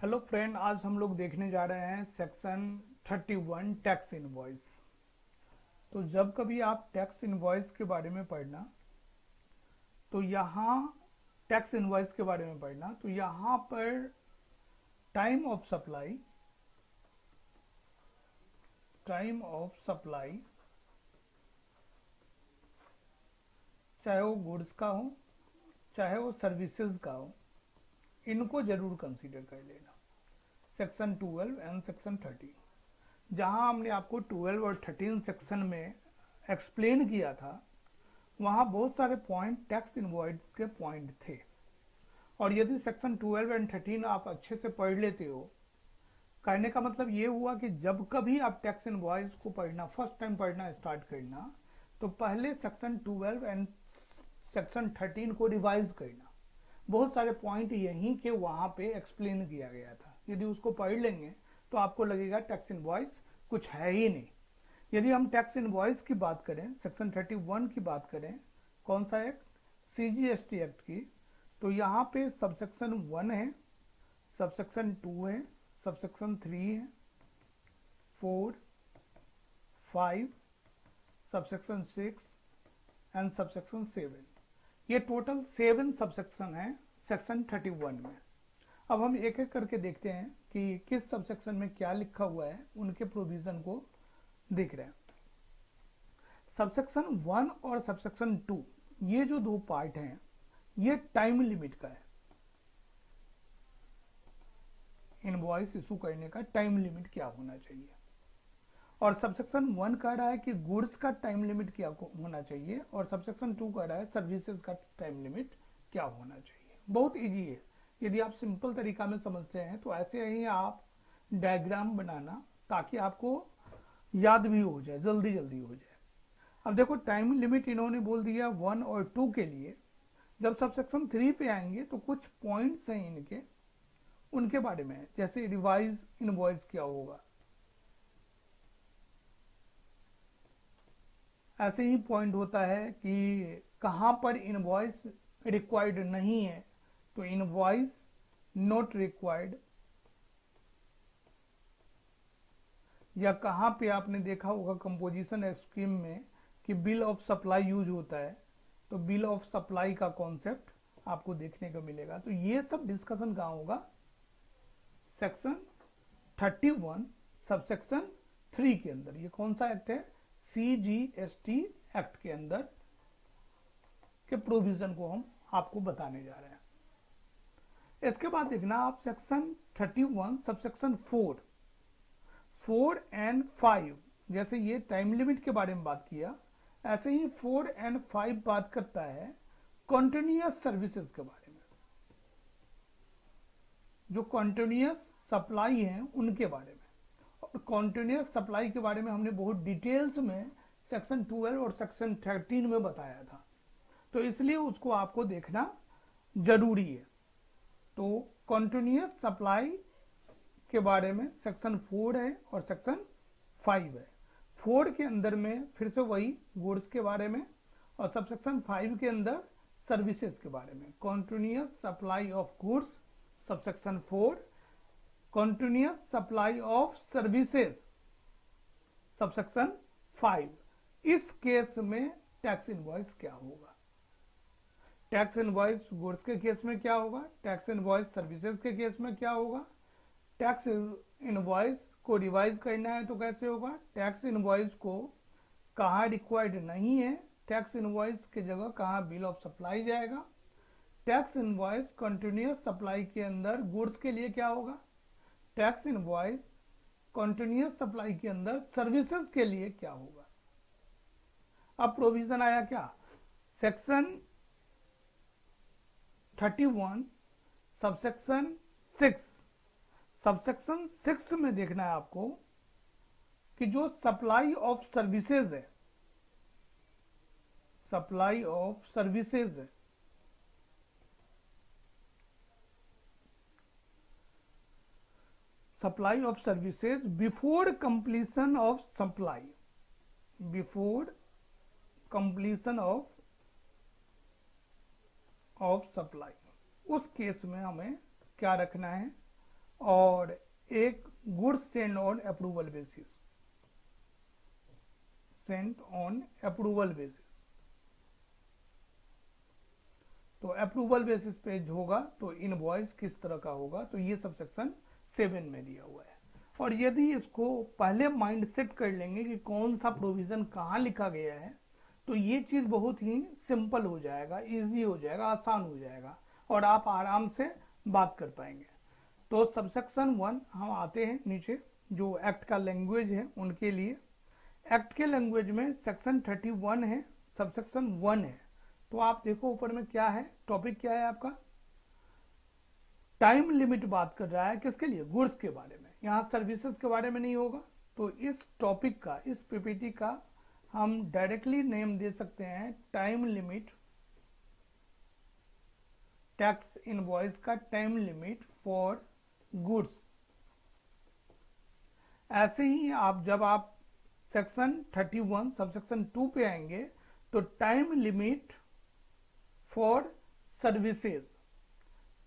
Hello friend, आज हम लोग देखने जा रहे हैं सेक्शन 31 टैक्स इनवॉइस। तो जब कभी आप टैक्स इनवॉइस के बारे में पढ़ना, तो यहाँ टैक्स इनवॉइस के बारे में पढ़ना तो यहाँ पर टाइम ऑफ सप्लाई चाहे वो गुड्स का हो चाहे वो सर्विसेज का हो, इनको जरूर कंसीडर कर लेना। सेक्शन 12 एंड सेक्शन 13, जहां हमने आपको 12 और 13 सेक्शन में एक्सप्लेन किया था, वहां बहुत सारे पॉइंट टैक्स इनवॉइस के पॉइंट थे। और यदि सेक्शन 12 एंड 13 आप अच्छे से पढ़ लेते हो, कहने का मतलब ये हुआ कि जब कभी आप टैक्स इनवॉइस को पढ़ना, फर्स्ट टाइम पढ़ना स्टार्ट करना, तो पहले सेक्शन 12 एंड सेक्शन 13 को रिवाइज करना। बहुत सारे पॉइंट यहीं के वहां पे एक्सप्लेन किया गया था। यदि उसको पढ़ लेंगे तो आपको लगेगा टैक्स इनवॉइस कुछ है ही नहीं। यदि हम टैक्स इनवॉइस की बात करें, सेक्शन 31 की बात करें, कौन सा एक्ट? सीजीएसटी एक्ट की, तो यहाँ पे सबसेक्शन 1 है, सबसेक्शन 2 है, सबसेक्शन 3 है, 4, 5, सबसेक्शन 6 एंड सबसेक्शन 7। ये टोटल 7 सबसेक्शन है सेक्शन 31 में। अब हम एक एक करके देखते हैं कि किस सबसेक्शन में क्या लिखा हुआ है, उनके प्रोविजन को देख रहे हैं। सबसेक्शन 1 और सबसेक्शन 2, ये जो दो पार्ट हैं, ये टाइम लिमिट का है। इनवॉइस इशू करने का टाइम लिमिट क्या होना चाहिए। और सबसेक्शन 1 कह रहा है कि गुड्स का टाइम लिमिट क्या होना चाहिए, और सबसेक्शन 2 कह रहा है सर्विसेज का टाइम लिमिट क्या होना चाहिए। बहुत इजी है। यदि आप सिंपल तरीका में समझते हैं तो ऐसे ही आप डायग्राम बनाना, ताकि आपको याद भी हो जाए, जल्दी जल्दी हो जाए। अब देखो, टाइम लिमिट इन्होंने बोल दिया 1 और 2 के लिए। जब सबसेक्शन 3 पे आएंगे तो कुछ पॉइंट्स हैं इनके, उनके बारे में, जैसे रिवाइज इनवॉइस क्या होगा। ऐसे ही पॉइंट होता है कि कहां पर इनवॉइस रिक्वायर्ड नहीं है, तो इनवॉइस नॉट रिक्वायर्ड। या कहां पे आपने देखा होगा कंपोजिशन स्कीम में कि बिल ऑफ सप्लाई यूज होता है, तो बिल ऑफ सप्लाई का कॉन्सेप्ट आपको देखने को मिलेगा। तो ये सब डिस्कशन कहां होगा? सेक्शन 31 सबसेक्शन 3 के अंदर। ये कौन सा एक्ट है? सीजीएसटी एक्ट के अंदर के प्रोविजन को हम आपको बताने जा रहे हैं। इसके बाद देखना आप सेक्शन 31 सबसेक्शन 4 एंड 5, जैसे ये टाइम लिमिट के बारे में बात किया, ऐसे ही 4 एंड 5 बात करता है कॉन्टिन्यूअस सर्विसेज के बारे में। जो कॉन्टिन्यूअस सप्लाई है उनके बारे में। और कॉन्टिन्यूअस सप्लाई के बारे में हमने बहुत डिटेल्स में सेक्शन 12 और सेक्शन 13 में बताया था, तो इसलिए उसको आपको देखना जरूरी है। तो कॉन्टिन्यूअस सप्लाई के बारे में सेक्शन 4 है और सेक्शन 5 है। 4 के अंदर में फिर से वही गुड्स के बारे में, और सबसेक्शन 5 के अंदर सर्विसेज के बारे में। Continuous supply of goods subsection 4, continuous supply of services subsection 5। इस केस में टैक्स इनवॉइस क्या होगा? टैक्स इनवॉइस गुड्स के केस में क्या होगा? टैक्स इनवॉइस सर्विसेज के केस में क्या होगा? टैक्स इनवॉइस को रिवाइज करना है तो कैसे होगा? टैक्स इनवॉइस को कहाँ रिक्वायर्ड नहीं है, टैक्स इनवॉइस के जगह कहाँ बिल ऑफ सप्लाई जाएगा। टैक्स इनवॉइस कंटिन्यूअस सप्लाई के अंदर गुड्स के लिए क्या होगा? टैक्स इनवॉइस कंटिन्यूअस सप्लाई के अंदर सर्विसेज के लिए क्या होगा। अब प्रोविजन आया क्या? Section 31 subsection 6। सबसेक्शन 6 में देखना है आपको कि जो सप्लाई ऑफ सर्विसेज है, सप्लाई ऑफ सर्विसेज है, supply of services before completion of supply, before completion of supply, उस केस में हमें क्या रखना है? और एक goods send on approval basis, Saint on approval basis. तो अप्रूवल बेसिस पे जो होगा तो इनवॉइस किस तरह का होगा, तो ये सब सेक्शन 7 में दिया हुआ है। और यदि इसको पहले माइंड सेट कर लेंगे कि कौन सा प्रोविजन कहाँ लिखा गया है, तो ये चीज़ बहुत ही सिंपल हो जाएगा, इजी हो जाएगा, आसान हो जाएगा और आप आराम से बात कर पाएंगे। तो सबसेक्शन 1 हम आते हैं नीचे, जो एक्ट का लैंग्वेज है उनके लिए। एक्ट के लैंग्वेज में सेक्शन 31 है, सबसेक्शन 1 है। तो आप देखो ऊपर में क्या है, टॉपिक क्या है आपका, टाइम लिमिट बात कर रहा है किसके लिए, गुड्स के बारे में, यहाँ सर्विसेज के बारे में नहीं होगा। तो इस टॉपिक का, इस पीपीटी का हम डायरेक्टली नेम दे सकते हैं टाइम लिमिट, टैक्स इनवॉइस का टाइम लिमिट फॉर गुड्स। ऐसे ही आप जब आप सेक्शन 31 सबसेक्शन 2 पे आएंगे तो time limit for services,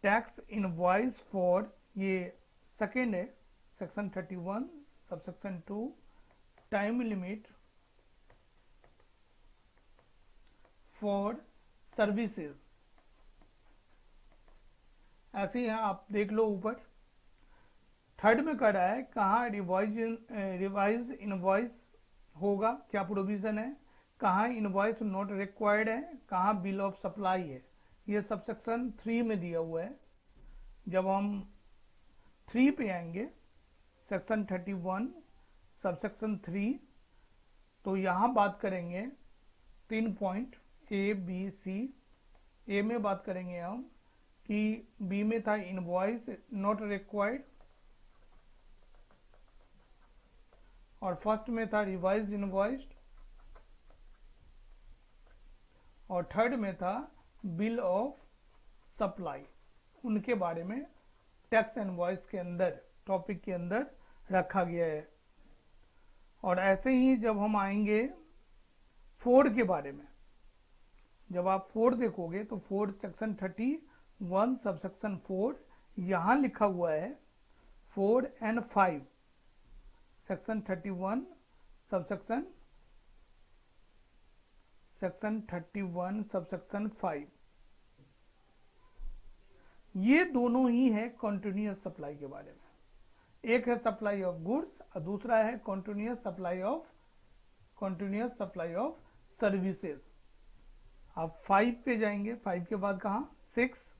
tax invoice for, ये सेकेंड है, section 31 subsection 2 time limit for services. ऐसे ही आप देख लो ऊपर थर्ड में कर रहा है कहाँ रिवाइज इनवॉइस होगा, क्या प्रोविजन है, कहाँ इनवॉइस नॉट रिक्वायर्ड है, कहाँ बिल ऑफ सप्लाई है। ये सब सेक्शन 3 में दिया हुआ है। जब हम 3 पे आएंगे, सेक्शन 31 सबसेक्शन 3, तो यहाँ बात करेंगे 3 पॉइंट ए बी सी। ए में बात करेंगे हम कि बी में था इनवॉइस नॉट रिक्वायर्ड, और फर्स्ट में था रिवाइज इनवॉइस्ड, और थर्ड में था बिल ऑफ सप्लाई। उनके बारे में टैक्स इनवॉइस के अंदर, टॉपिक के अंदर रखा गया है। और ऐसे ही जब हम आएंगे 4 के बारे में, जब आप 4 देखोगे तो 4 सेक्शन 31 सबसेक्शन 4, यहां लिखा हुआ है 4 and 5, section 31 subsection, section 31 subsection 5, ये दोनों ही है कॉन्टिन्यूअस सप्लाई के बारे में। एक है सप्लाई ऑफ गुड्स और दूसरा है कॉन्टिन्यूअस सप्लाई ऑफ सर्विसेज। आप 5 पे जाएंगे, 5 के बाद कहा 6,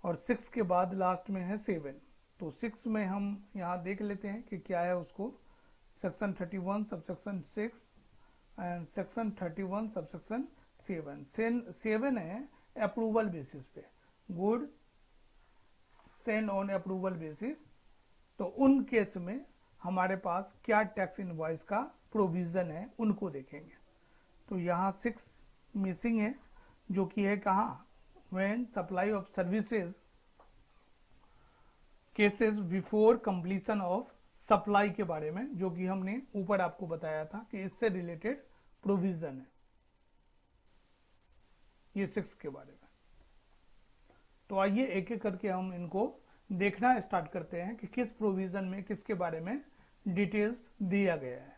और 6 के बाद लास्ट में है 7। तो 6 में हम यहाँ देख लेते हैं कि क्या है उसको, section 31 subsection 6 and section 31 subsection 7 है अप्रूवल बेसिस पे, good send on approval basis. तो उन केस में हमारे पास क्या टैक्स इनवॉइस का प्रोविजन है उनको देखेंगे। तो यहाँ 6 मिसिंग है, जो कि है कहाँ, when supply of services cases before completion of supply के बारे में, जो कि हमने ऊपर आपको बताया था कि इससे रिलेटेड प्रोविजन है ये 6 के बारे में। तो आइए एक एक करके हम इनको देखना स्टार्ट करते हैं कि किस प्रोविजन में किसके बारे में डिटेल्स दिया गया है।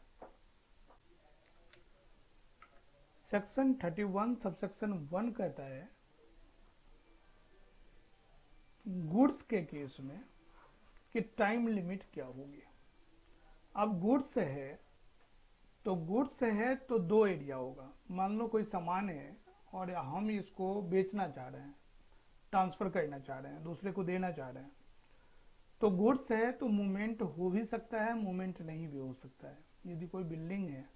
सेक्शन 31 सबसेक्शन 1 कहता है गुड्स के केस में कि टाइम लिमिट क्या होगी। अब गुड्स है तो 2 एरिया होगा। मान लो कोई सामान है और हम इसको बेचना चाह रहे हैं, ट्रांसफर करना चाह रहे हैं, दूसरे को देना चाह रहे हैं। तो गुड्स है तो मूवमेंट हो भी सकता है, मूवमेंट नहीं भी हो सकता है। यदि कोई बिल्डिंग है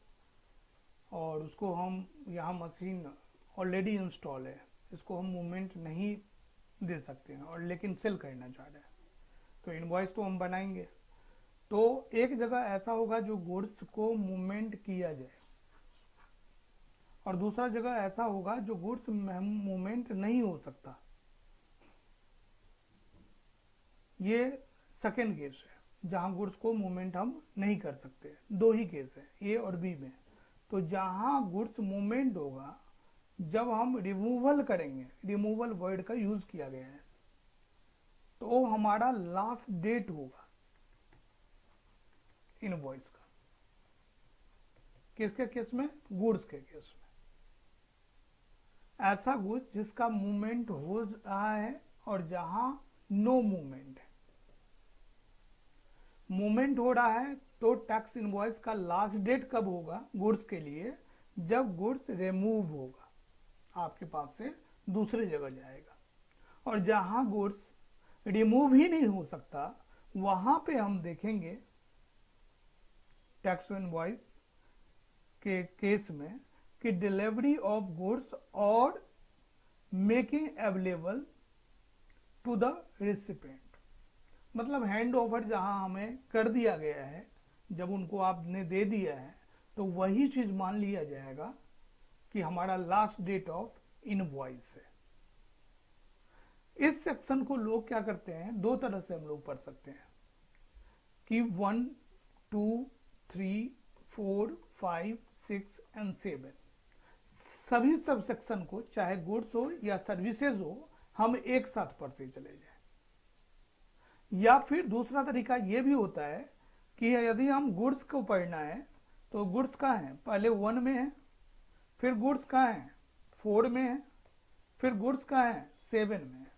और उसको हम, यहाँ मशीन ऑलरेडी इंस्टॉल है, इसको हम मूवमेंट नहीं दे सकते हैं और लेकिन सेल करना चाह रहे हैं, तो इनवॉइस तो हम बनाएंगे। तो एक जगह ऐसा होगा जो गुड्स को मूवमेंट किया जाए, और दूसरा जगह ऐसा होगा जो गुड्स मूवमेंट नहीं हो सकता। ये सेकेंड केस है जहां गुड्स को मूवमेंट हम नहीं कर सकते। 2 ही केस है, ए और बी में। तो जहां गुड्स मूवमेंट होगा जब हम रिमूवल करेंगे, रिमूवल वर्ड का यूज किया गया है, तो हमारा लास्ट डेट होगा इनवॉइस का। किसके केस में? गुड्स के केस में। ऐसा गुड्स जिसका मूवमेंट हो रहा है और जहां नो मूवमेंट है। मूवमेंट हो रहा है तो टैक्स इनवॉइस का लास्ट डेट कब होगा गुड्स के लिए? जब गुड्स रिमूव होगा, आपके पास से दूसरी जगह जाएगा। और जहां गुड्स रिमूव ही नहीं हो सकता, वहां पे हम देखेंगे टैक्स इनवॉइस के केस में कि डिलीवरी ऑफ गुड्स और making available to the recipient, मतलब हैंड ओवर जहां हमें कर दिया गया है, जब उनको आपने दे दिया है, तो वही चीज मान लिया जाएगा कि हमारा लास्ट डेट ऑफ इनवॉइस है। इस सेक्शन को लोग क्या करते हैं, दो तरह से हम लोग पढ़ सकते हैं कि 1, 2, 3, 4, 5, 6 एंड 7 सभी सब सेक्शन को, चाहे गुड्स हो या सर्विसेज हो, हम एक साथ पढ़ते चले जाए। या फिर दूसरा तरीका यह भी होता है कि यदि हम गुड्स को पढ़ना है तो गुड्स कहाँ है? पहले 1 में है, फिर गुड्स कहाँ है? 4 में है, फिर गुड्स कहाँ है? 7 में है।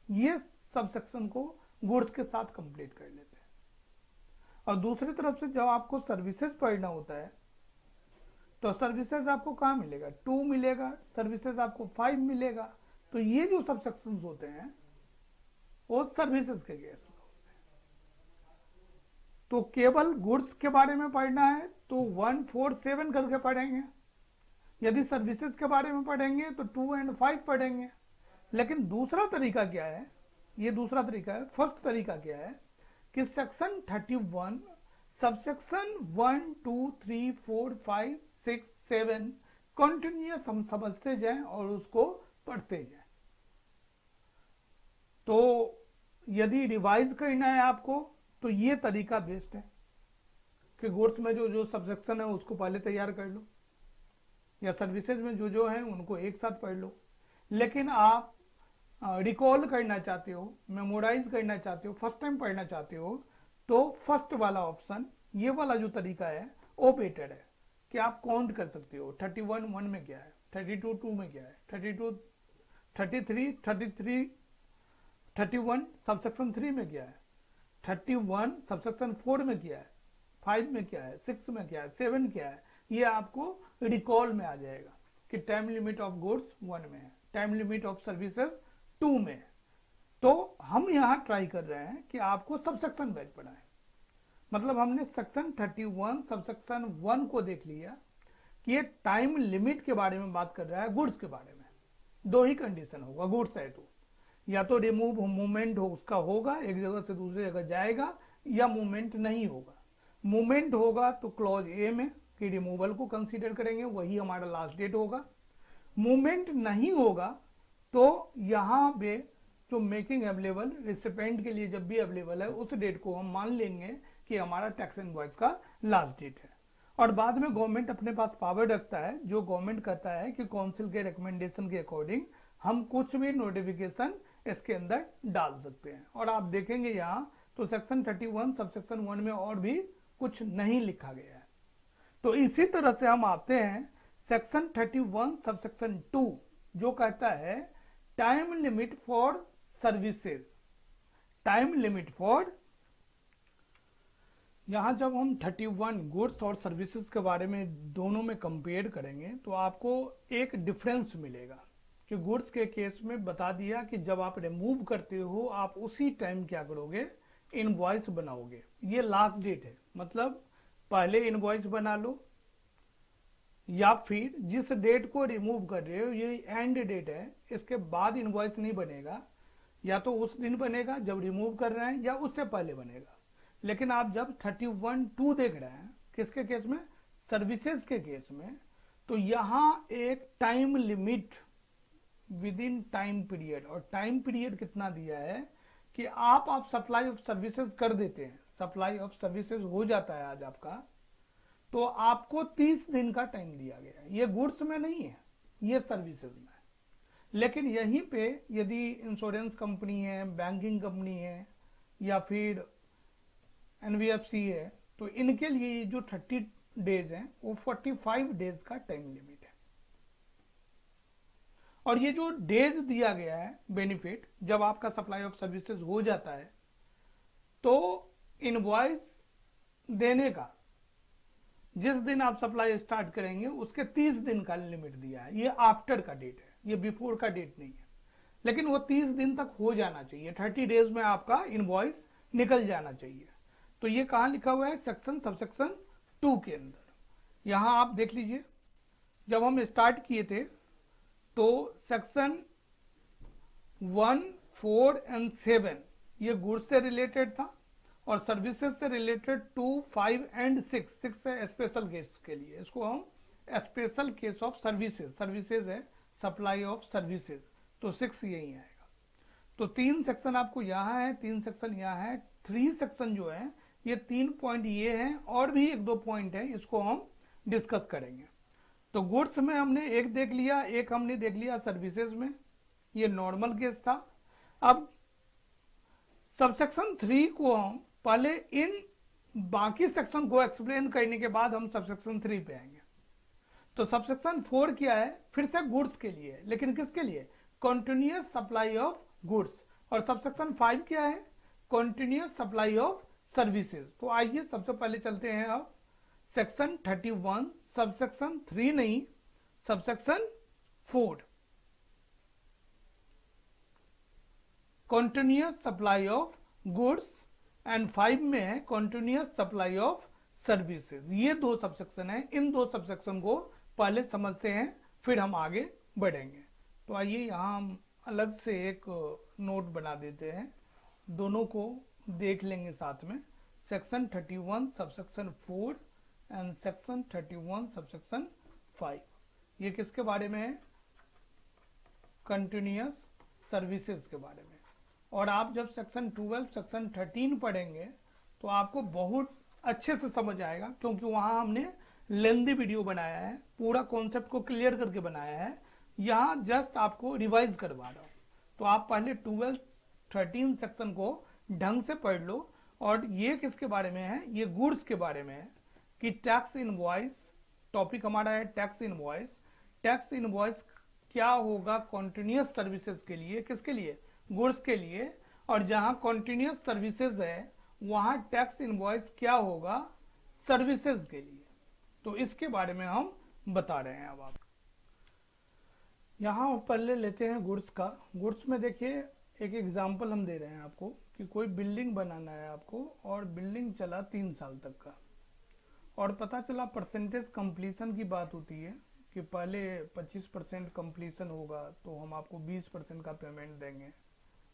ये सब सेक्शन को गुड्स के साथ कंप्लीट कर लेते हैं। और दूसरी तरफ से जब आपको सर्विसेज पढ़ना होता है तो सर्विसेज आपको कहाँ मिलेगा? 2 मिलेगा, सर्विसेज आपको 5 मिलेगा। तो ये जो सब सेक्शंस होते हैं वो सर्विसेज के केस में होते हैं। तो केवल गुड्स के बारे में पढ़ना है तो 1, 4, 7 करके पढ़ेंगे। यदि सर्विसेज के बारे में पढ़ेंगे तो 2 एंड 5 पढ़ेंगे। लेकिन दूसरा तरीका क्या है? ये दूसरा तरीका है। फर्स्ट तरीका क्या है कि सेक्शन 31 सबसेक्शन 1, 2, 3, 4, 5, 6, 7 कंटिन्यूअस हम समझते जाएं और उसको पढ़ते जाएं। तो यदि रिवाइज करना है आपको तो ये तरीका बेस्ट है कि गुड्स में जो जो सबसेक्शन है उसको पहले तैयार कर लो, या सर्विसेज में जो जो है उनको एक साथ पढ़ लो। लेकिन आप रिकॉल करना चाहते हो, मेमोराइज करना चाहते हो, फर्स्ट टाइम पढ़ना चाहते हो, तो फर्स्ट वाला ऑप्शन, ये वाला जो तरीका है वो बेटर है कि आप काउंट कर सकते हो। 31 1 में क्या है, 32 2 में क्या है, 32 33 31 सबसेक्शन 3 में क्या है, 31 सबसेक्शन 4 में क्या है, 5 में क्या है, 6 में क्या है, 7 क्या है। ये आपको रिकॉल में आ जाएगा कि टाइम लिमिट ऑफ गुड्स 1 में है, टाइम लिमिट ऑफ सर्विसेज 2 में है। तो हम यहां ट्राई कर रहे हैं कि आपको सबसेक्शन वाइज पढ़ाएं। मतलब हमने सेक्शन 31 सबसेक्शन 1 को देख लिया कि ये टाइम लिमिट के बारे में बात कर रहा है गुड्स के बारे में। दो ही कंडीशन होगा गुड्स है तो, या तो रिमूव मूवमेंट हो उसका होगा, एक जगह से दूसरी जगह जाएगा, या मूवमेंट नहीं होगा। मूवमेंट होगा तो क्लॉज ए में कि रिमूवल को कंसीडर करेंगे, वही हमारा लास्ट डेट होगा। मूवमेंट नहीं होगा तो यहां पे जो मेकिंग अवेलेबल रिसिपेंट के लिए जब भी अवेलेबल है उस डेट को हम मान लेंगे कि हमारा टैक्स इनवॉइस का लास्ट डेट है। और बाद में गवर्नमेंट अपने पास पावर रखता है, जो गवर्नमेंट कहता है कि काउंसिल के रिकमेंडेशन के अकॉर्डिंग हम कुछ भी नोटिफिकेशन इसके अंदर डाल सकते हैं। और आप देखेंगे यहाँ तो सेक्शन 31 सबसेक्शन 1 में और भी कुछ नहीं लिखा गया है। तो इसी तरह से हम आते हैं सेक्शन 31 सबसेक्शन 2 जो कहता है time limit for services. Time limit for, यहां जब हम 31 गुड्स और सर्विसेज के बारे में दोनों में कंपेयर करेंगे तो आपको एक डिफरेंस मिलेगा कि गुड्स के केस में बता दिया कि जब आप रिमूव करते हो आप उसी टाइम क्या करोगे, इनवॉइस बनाओगे। ये लास्ट डेट है, मतलब पहले इनवॉइस बना लो, या फिर जिस डेट को रिमूव कर रहे हो ये एंड डेट है, इसके बाद इनवॉइस नहीं बनेगा। या तो उस दिन बनेगा जब रिमूव कर रहे हैं, या उससे पहले बनेगा। लेकिन आप जब 31(2) देख रहे हैं किसके केस में, सर्विसेज के केस में, तो यहां एक time limit with in time period, और टाइम पीरियड कितना दिया है कि आप सप्लाई ऑफ सर्विसेज कर देते हैं, सप्लाई ऑफ सर्विसेज हो जाता है आज आपका, तो आपको 30 दिन का टाइम दिया गया है। ये गुड्स में नहीं है, ये सर्विसेज में है। लेकिन यहीं पे यदि इंश्योरेंस कंपनी है, बैंकिंग कंपनी है या फिर एनबीएफसी है, तो इनके लिए ये जो 30 डेज हैं वो 45 डेज का टाइम लिमिट है। और ये जो डेज दिया गया है बेनिफिट, जब आपका सप्लाई ऑफ सर्विसेज हो जाता है तो इनवॉइस देने का जिस दिन आप सप्लाई स्टार्ट करेंगे उसके 30 दिन का लिमिट दिया है। ये आफ्टर का डेट है, ये बिफोर का डेट नहीं है, लेकिन वो 30 दिन तक हो जाना चाहिए। 30 डेज में आपका इनवॉइस निकल जाना चाहिए। तो ये कहाँ लिखा हुआ है? सेक्शन सबसेक्शन 2 के अंदर। यहां आप देख लीजिए, जब हम स्टार्ट किए थे तो सेक्शन 1, 4 एंड 7 ये गुड्स से रिलेटेड था, और सर्विसेज से रिलेटेड 2, 5 एंड 6 है स्पेशल केस के लिए। इसको हम special case of services, services है सप्लाई ऑफ सर्विसेज, तो 6 यही आएगा। तो 3 सेक्शन आपको यहाँ है, 3 सेक्शन यहाँ है। 3 सेक्शन जो है ये 3 पॉइंट ये हैं, और भी 1-2 पॉइंट है, इसको हम डिस्कस करेंगे। तो गुड्स में हमने एक देख लिया, एक हमने देख लिया सर्विसेज में, ये नॉर्मल केस था। अब सबसेक्शन 3 को हम पहले इन बाकी सेक्शन को एक्सप्लेन करने के बाद हम सबसेक्शन 3 पे आएंगे। तो सबसेक्शन 4 क्या है? फिर से गुड्स के लिए, लेकिन किसके लिए? Continuous supply of goods. और सबसेक्शन 5 क्या है? Continuous supply of services. तो आइए सबसे पहले चलते हैं अब सेक्शन 31 सबसेक्शन 3 नहीं, subsection 4, continuous supply of goods, and 5 में है कंटिन्यूअस सप्लाई ऑफ सर्विसेज। ये 2 सबसेक्शन है। इन 2 सबसेक्शन को पहले समझते हैं, फिर हम आगे बढ़ेंगे। तो आइए यहाँ हम अलग से एक नोट बना देते हैं, दोनों को देख लेंगे साथ में। Section 31 subsection 4 and section 31 subsection 5, ये किसके बारे में है? कंटिन्यूअस सर्विसेज के बारे में। और आप जब सेक्शन 12 सेक्शन 13 पढ़ेंगे तो आपको बहुत अच्छे से समझ आएगा, क्योंकि वहां हमने लेंदी वीडियो बनाया है, पूरा कॉन्सेप्ट को क्लियर करके बनाया है। यहाँ जस्ट आपको रिवाइज करवा रहा हूँ। तो आप पहले 12 13 सेक्शन को ढंग से पढ़ लो। और ये किसके बारे में है? ये गुड्स के बारे में है कि टैक्स इनवॉइस, टॉपिक हमारा है टैक्स इनवॉइस। टैक्स इनवॉइस क्या होगा कंटिन्यूअस सर्विसेज के लिए? किसके लिए? गुड्स के लिए। और जहां कंटिन्यूअस सर्विसेज है वहां टैक्स इनवॉइस क्या होगा? सर्विसेज के लिए। तो इसके बारे में हम बता रहे हैं। अब आप यहां पहले लेते हैं गुड्स का। गुड्स में देखिए एक एग्जांपल हम दे रहे हैं आपको कि कोई बिल्डिंग बनाना है आपको, और बिल्डिंग चला 3 साल तक का, और पता चला परसेंटेज कंप्लीशन की बात होती है कि पहले 25% कंप्लीशन होगा तो हम आपको 20% का पेमेंट देंगे।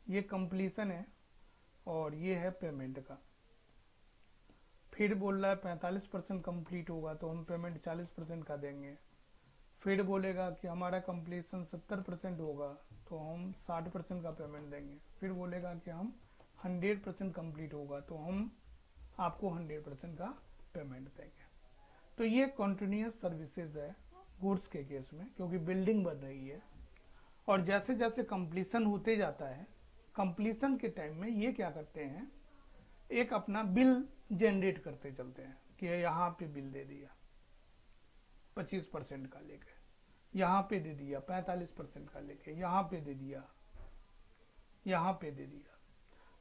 ये कंप्लीशन है और ये है पेमेंट का। फिर बोल रहा है 45% कंप्लीट होगा तो हम पेमेंट 40% का देंगे। फिर बोलेगा कि हमारा कंप्लीशन 70% होगा तो हम 60% का पेमेंट देंगे। फिर बोलेगा कि हम 100% कंप्लीट होगा तो हम आपको 100% का पेमेंट देंगे। तो ये कंटिन्यूअस सर्विसेज है गुड्स के केस में, क्योंकि बिल्डिंग बन रही है। और जैसे जैसे कंप्लीशन होते जाता है, कंप्लीशन के टाइम में ये क्या करते हैं, एक अपना बिल जनरेट करते चलते हैं कि यहाँ पे बिल दे दिया 25% का लेके, यहाँ पे दे दिया 45% का लेके, यहाँ पे दे दिया, यहाँ पे दे दिया।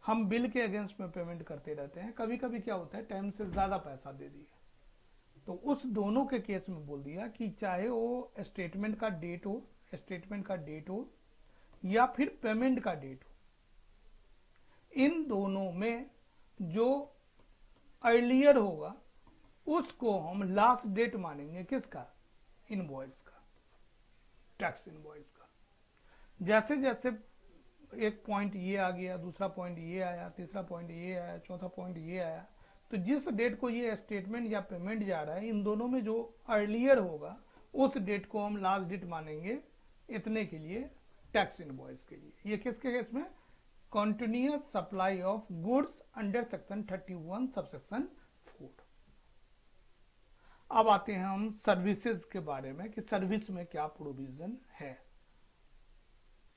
हम बिल के अगेंस्ट में पेमेंट करते रहते हैं। कभी कभी क्या होता है टाइम से ज्यादा पैसा दे दिया, तो उस दोनों के केस में बोल दिया कि चाहे वो स्टेटमेंट का डेट हो, स्टेटमेंट का डेट हो या फिर पेमेंट का डेट हो, इन दोनों में जो अर्लियर होगा उसको हम लास्ट डेट मानेंगे। किसका? इनवॉइस का, टैक्स इनवॉइस का। जैसे जैसे एक पॉइंट ये आ गया, दूसरा पॉइंट ये आया, तीसरा पॉइंट ये आया, चौथा पॉइंट ये आया, तो जिस डेट को ये स्टेटमेंट या पेमेंट जा रहा है, इन दोनों में जो अर्लियर होगा उस डेट को हम लास्ट डेट मानेंगे इतने के लिए, टैक्स इनवॉइस के लिए। ये किसके केस में? Continuous supply of goods under section 31 subsection 4। अब आते हैं हम सर्विसेज के बारे में कि सर्विस में क्या प्रोविजन है।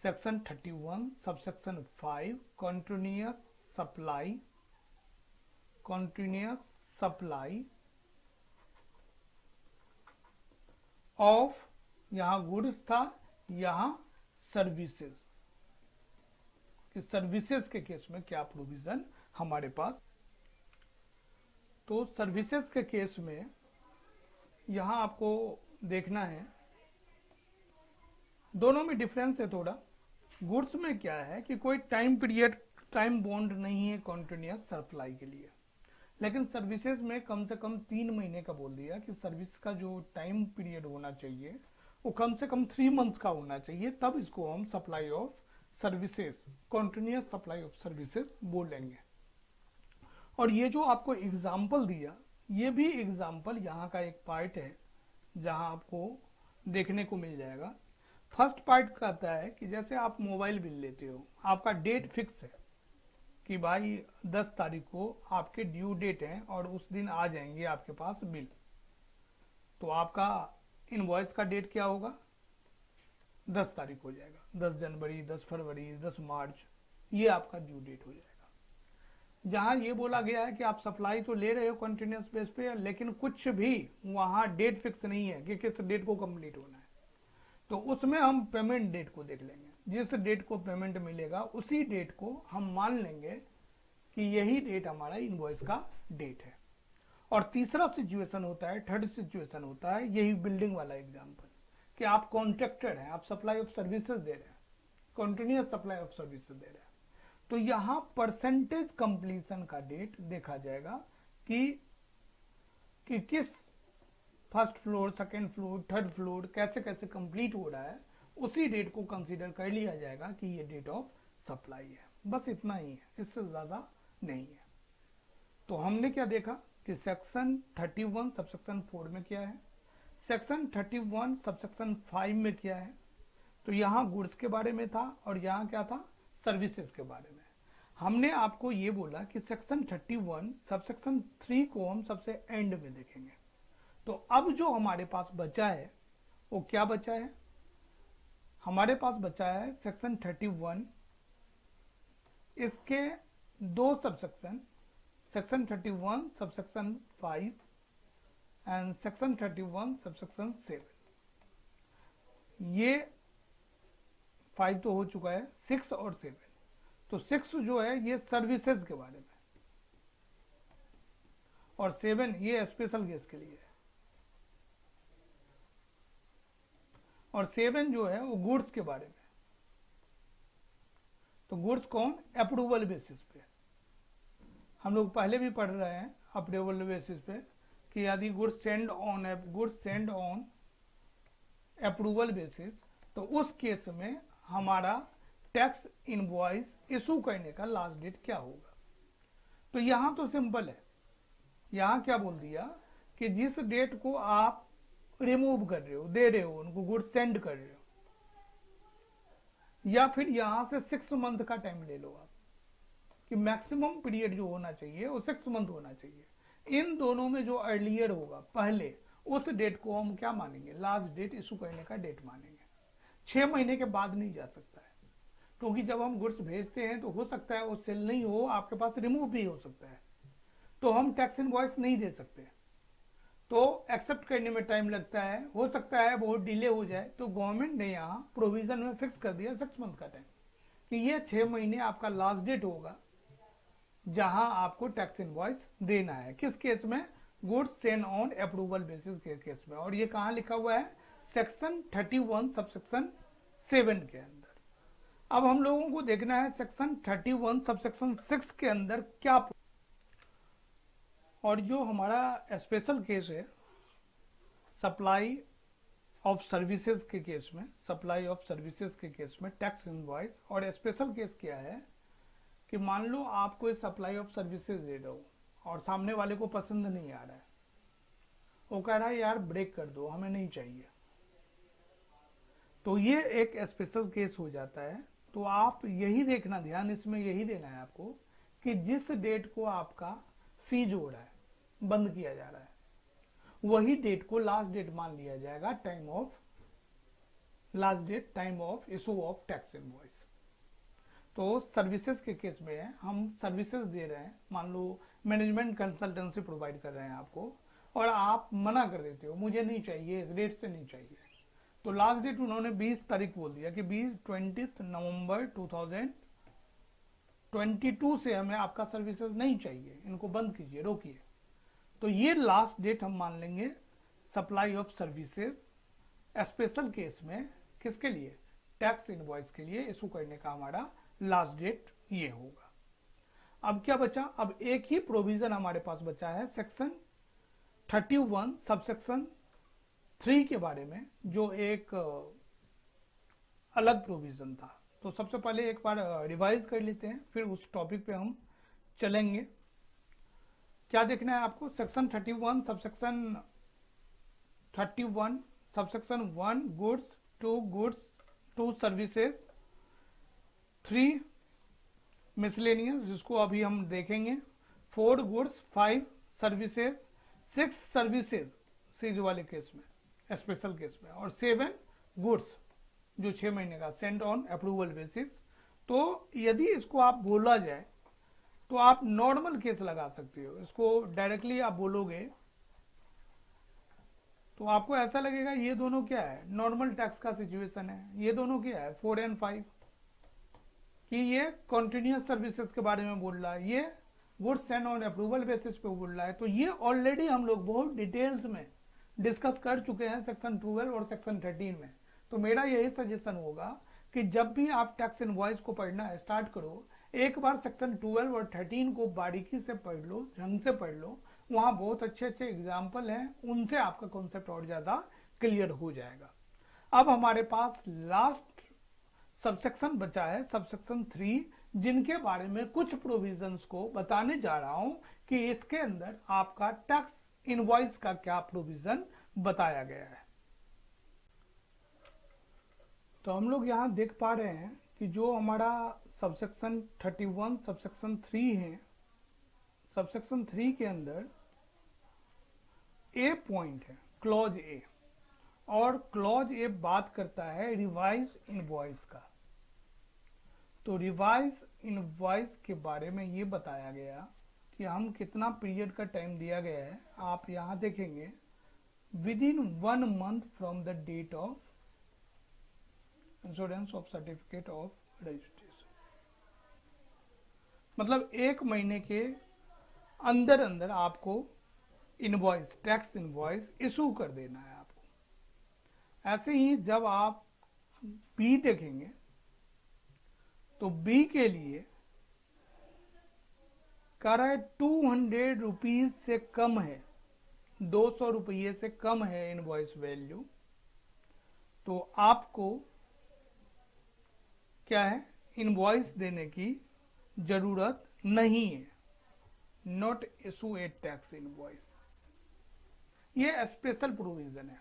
Section 31 subsection 5 continuous supply of, यहां गुड्स था, यहां सर्विसेज, कि सर्विसेज के केस में क्या प्रोविजन हमारे पास। तो सर्विसेज के केस में यहां आपको देखना है, दोनों में डिफरेंस है थोड़ा। गुड्स में क्या है कि कोई टाइम पीरियड, टाइम बॉन्ड नहीं है कंटिन्यूअस सप्लाई के लिए, लेकिन सर्विसेज में कम से कम 3 महीने का बोल दिया कि सर्विस का जो टाइम पीरियड होना चाहिए वो कम से कम 3 मंथ का होना चाहिए, तब इसको हम supply of services, continuous supply of services बोलेंगे। और ये जो आपको एग्जाम्पल दिया, ये भी एग्जाम्पल यहाँ का एक पार्ट है जहां आपको देखने को मिल जाएगा। फर्स्ट पार्ट कहता है कि जैसे आप मोबाइल बिल लेते हो, आपका डेट फिक्स है कि भाई 10 तारीख को आपके ड्यू डेट है और उस दिन आ जाएंगे आपके पास बिल। तो आपका इनवॉइस का डेट क्या होगा, 10 तारीख हो जाएगा, 10 जनवरी, 10 फरवरी, 10 मार्च, ये आपका ड्यू डेट हो जाएगा। जहां ये बोला गया है कि आप सप्लाई तो ले रहे हो कंटिन्यूअस बेस पे, लेकिन कुछ भी वहां डेट फिक्स नहीं है कि किस डेट को कंप्लीट होना है, तो उसमें हम पेमेंट डेट को देख लेंगे। जिस डेट को पेमेंट मिलेगा उसी डेट को हम मान लेंगे कि यही डेट हमारा इनवॉइस का डेट है। और तीसरा सिचुएशन होता है, थर्ड सिचुएशन होता है यही बिल्डिंग वाला एग्जांपल, कि आप कॉन्ट्रैक्टेड हैं, आप सप्लाई ऑफ सर्विसेज दे रहे हैं, कंटिन्यूअस सप्लाई ऑफ सर्विसेज दे रहे हैं। तो यहां परसेंटेज कंप्लीशन का डेट देखा जाएगा कि किस first floor, second floor, third floor कैसे कैसे कंप्लीट हो रहा है, उसी डेट को कंसीडर कर लिया जाएगा कि ये डेट ऑफ सप्लाई है। बस इतना ही है, इससे ज्यादा नहीं है। तो हमने क्या देखा कि सेक्शन 31 सबसेक्शन 4 में क्या है, सेक्शन 31 सबसेक्शन 5 में क्या है। तो यहां गुड्स के बारे में था और यहां क्या था, सर्विसेज के बारे में। हमने आपको ये बोला कि सेक्शन 31 सबसेक्शन 3 को हम सबसे एंड में देखेंगे। तो अब जो हमारे पास बचा है वो क्या बचा है, हमारे पास बचा है सेक्शन 31, इसके दो subsection, section 31 subsection 5 and section 31 subsection 7। ये 5 तो हो चुका है, 6 और 7। तो 6 जो है ये सर्विसेज के बारे में, और 7 ये स्पेशल केस के लिए है, और 7 जो है वो गुड्स के बारे में। तो गुड्स कौन, अप्रूवल बेसिस पे, हम लोग पहले भी पढ़ रहे हैं अप्रूवल बेसिस पे कि यदि goods send on approval basis, तो उस केस में हमारा टैक्स इनवॉइस इशू करने का लास्ट डेट क्या होगा। तो यहां तो सिंपल है, यहां क्या बोल दिया कि जिस डेट को आप रिमूव कर रहे हो, दे रहे हो उनको, गुड्स सेंड कर रहे हो, या फिर यहां से 6 मंथ का टाइम ले लो आप, कि मैक्सिमम पीरियड जो होना चाहिए वो 6 मंथ होना चाहिए। इन दोनों में जो अर्लियर होगा पहले, उस डेट को हम क्या मानेंगे, लास्ट डेट इशू करने का डेट मानेंगे। 6 महीने के बाद नहीं जा सकता है, क्योंकि जब हम गुड्स भेजते हैं तो हो सकता है वो सेल नहीं हो, आपके पास रिमूव भी हो सकता है, तो हम टैक्स इनवॉइस नहीं दे सकते, तो एक्सेप्ट करने में टाइम लगता है, हो सकता है बहुत डिले हो जाए। तो गवर्नमेंट ने यहाँ प्रोविजन में फिक्स कर दिया 6 मंथ का टाइम, कि ये 6 महीने आपका लास्ट डेट होगा जहां आपको टैक्स इनवॉइस देना है। किस केस में, goods send on approval basis के केस में। और ये कहां लिखा हुआ है, सेक्शन 31 सबसेक्शन 7 के अंदर। अब हम लोगों को देखना है सेक्शन 31 सबसेक्शन 6 के अंदर क्या, और जो हमारा स्पेशल केस है सप्लाई ऑफ सर्विसेज के केस में, सप्लाई ऑफ सर्विसेज के केस में टैक्स इनवॉइस, और स्पेशल केस क्या है कि मान लो आप कोई सप्लाई ऑफ सर्विसेज दे रहे हो और सामने वाले को पसंद नहीं आ रहा है, वो कह रहा है यार ब्रेक कर दो, हमें नहीं चाहिए, तो ये एक स्पेशल केस हो जाता है। तो आप यही देखना, ध्यान इसमें यही देना है आपको कि जिस डेट को आपका सीज हो रहा है, बंद किया जा रहा है, वही डेट को लास्ट डेट मान लिया जाएगा, last date time of issue of tax invoice. तो सर्विसेज के केस में है, हम सर्विसेज दे रहे हैं, मान लो मैनेजमेंट कंसल्टेंसी प्रोवाइड कर रहे हैं आपको, और आप मना कर देते हो मुझे नहीं चाहिए, इस डेट से नहीं चाहिए, तो लास्ट डेट उन्होंने 20 तारीख बोल दिया कि 20 नवंबर 2022 से हमें आपका सर्विसेज नहीं चाहिए, इनको बंद कीजिए, रोकिए। तो ये लास्ट डेट हम मान लेंगे supply of services special case में, किसके लिए, टैक्स इनवॉइस के लिए इशू करने का हमारा लास्ट डेट ये होगा। अब क्या बचा, अब एक ही प्रोविजन हमारे पास बचा है सेक्शन 31 सबसेक्शन 3 के बारे में, जो एक अलग प्रोविजन था। तो सबसे पहले एक बार रिवाइज कर लेते हैं, फिर उस टॉपिक पे हम चलेंगे। क्या देखना है आपको, section 31 subsection 1 goods, 2 services, 3 miscellaneous जिसको अभी हम देखेंगे, 4 गुड्स, 5 सर्विसेज, 6 सर्विसेज सीज वाले केस में, स्पेशल केस में, और 7 गुड्स जो 6 महीने का सेंट ऑन अप्रूवल बेसिस। तो यदि इसको आप बोला जाए तो आप नॉर्मल केस लगा सकते हो, इसको डायरेक्टली आप बोलोगे तो आपको ऐसा लगेगा ये दोनों क्या है, नॉर्मल टैक्स का सिचुएशन है, ये दोनों क्या है 4 और 5, कि ये कॉन्टिन्यूस सर्विसेज के बारे में बोल रहा है, ये goods Saint on approval basis पे बोल रहा है। तो ये ऑलरेडी हम लोग बहुत डिटेल्स में डिस्कस कर चुके हैं सेक्शन 12 और सेक्शन 13 में। तो मेरा यही सजेशन होगा कि जब भी आप टैक्स इनवॉइस को पढ़ना स्टार्ट करो, एक बार सेक्शन 12 और 13 को बारीकी से पढ़ लो, ढंग से पढ़ लो, वहां बहुत अच्छे अच्छे एग्जाम्पल हैं, उनसे आपका कॉन्सेप्ट और ज्यादा क्लियर हो जाएगा। अब हमारे पास लास्ट सबसेक्शन बचा है सबसेक्शन 3, जिनके बारे में कुछ प्रोविजंस को बताने जा रहा हूं कि इसके अंदर आपका टैक्स इनवॉइस का क्या प्रोविजन बताया गया है। तो हम लोग यहां देख पा रहे हैं कि जो हमारा सबसेक्शन 31 सबसेक्शन 3 है, सबसेक्शन 3 के अंदर ए पॉइंट है क्लॉज ए, और क्लॉज ए बात करता है रिवाइज इनवॉइस का। तो रिवाइज इनवॉइस के बारे में ये बताया गया कि हम कितना पीरियड का टाइम दिया गया है, आप यहां देखेंगे within 1 month from the date of insurance of certificate of registration, मतलब 1 महीने के अंदर अंदर आपको इनवॉइस, टैक्स इनवॉइस इशू कर देना है आपको। ऐसे ही जब आप बी देखेंगे तो बी के लिए कह रहा है 200 रुपीज से कम है, 200 रुपये से कम है इनवॉइस वैल्यू, तो आपको क्या है, इनवॉइस देने की जरूरत नहीं है, not issue A tax invoice. ये स्पेशल प्रोविजन है,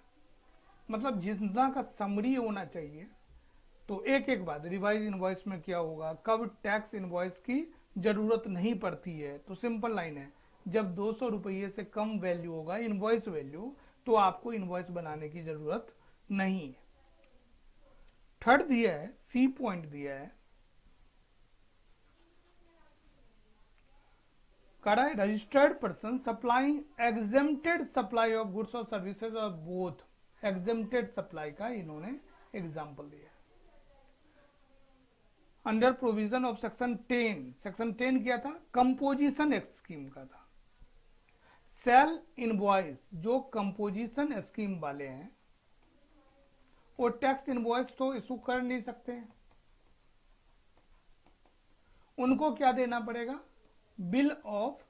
मतलब जितना का समरी होना चाहिए। तो एक एक बात, रिवाइज इनवॉइस में क्या होगा, कब टैक्स इनवॉइस की जरूरत नहीं पड़ती है, तो सिंपल लाइन है, जब 200 रुपये से कम वैल्यू होगा इनवॉइस वैल्यू, तो आपको इनवॉइस बनाने की जरूरत नहीं है। थर्ड दिया है, सी पॉइंट दिया है, करा है registered person supplying exempted supply of goods और सर्विसेज और बोथ, एग्जेम्प्टेड सप्लाई का इन्होंने एग्जाम्पल दिया। Under provision of section 10, section 10 क्या था, कंपोजिशन स्कीम का था। सेल इनवॉइस जो कंपोजिशन स्कीम वाले हैं वो टैक्स इनवॉइस तो इशू कर नहीं सकते हैं, उनको क्या देना पड़ेगा, बिल ऑफ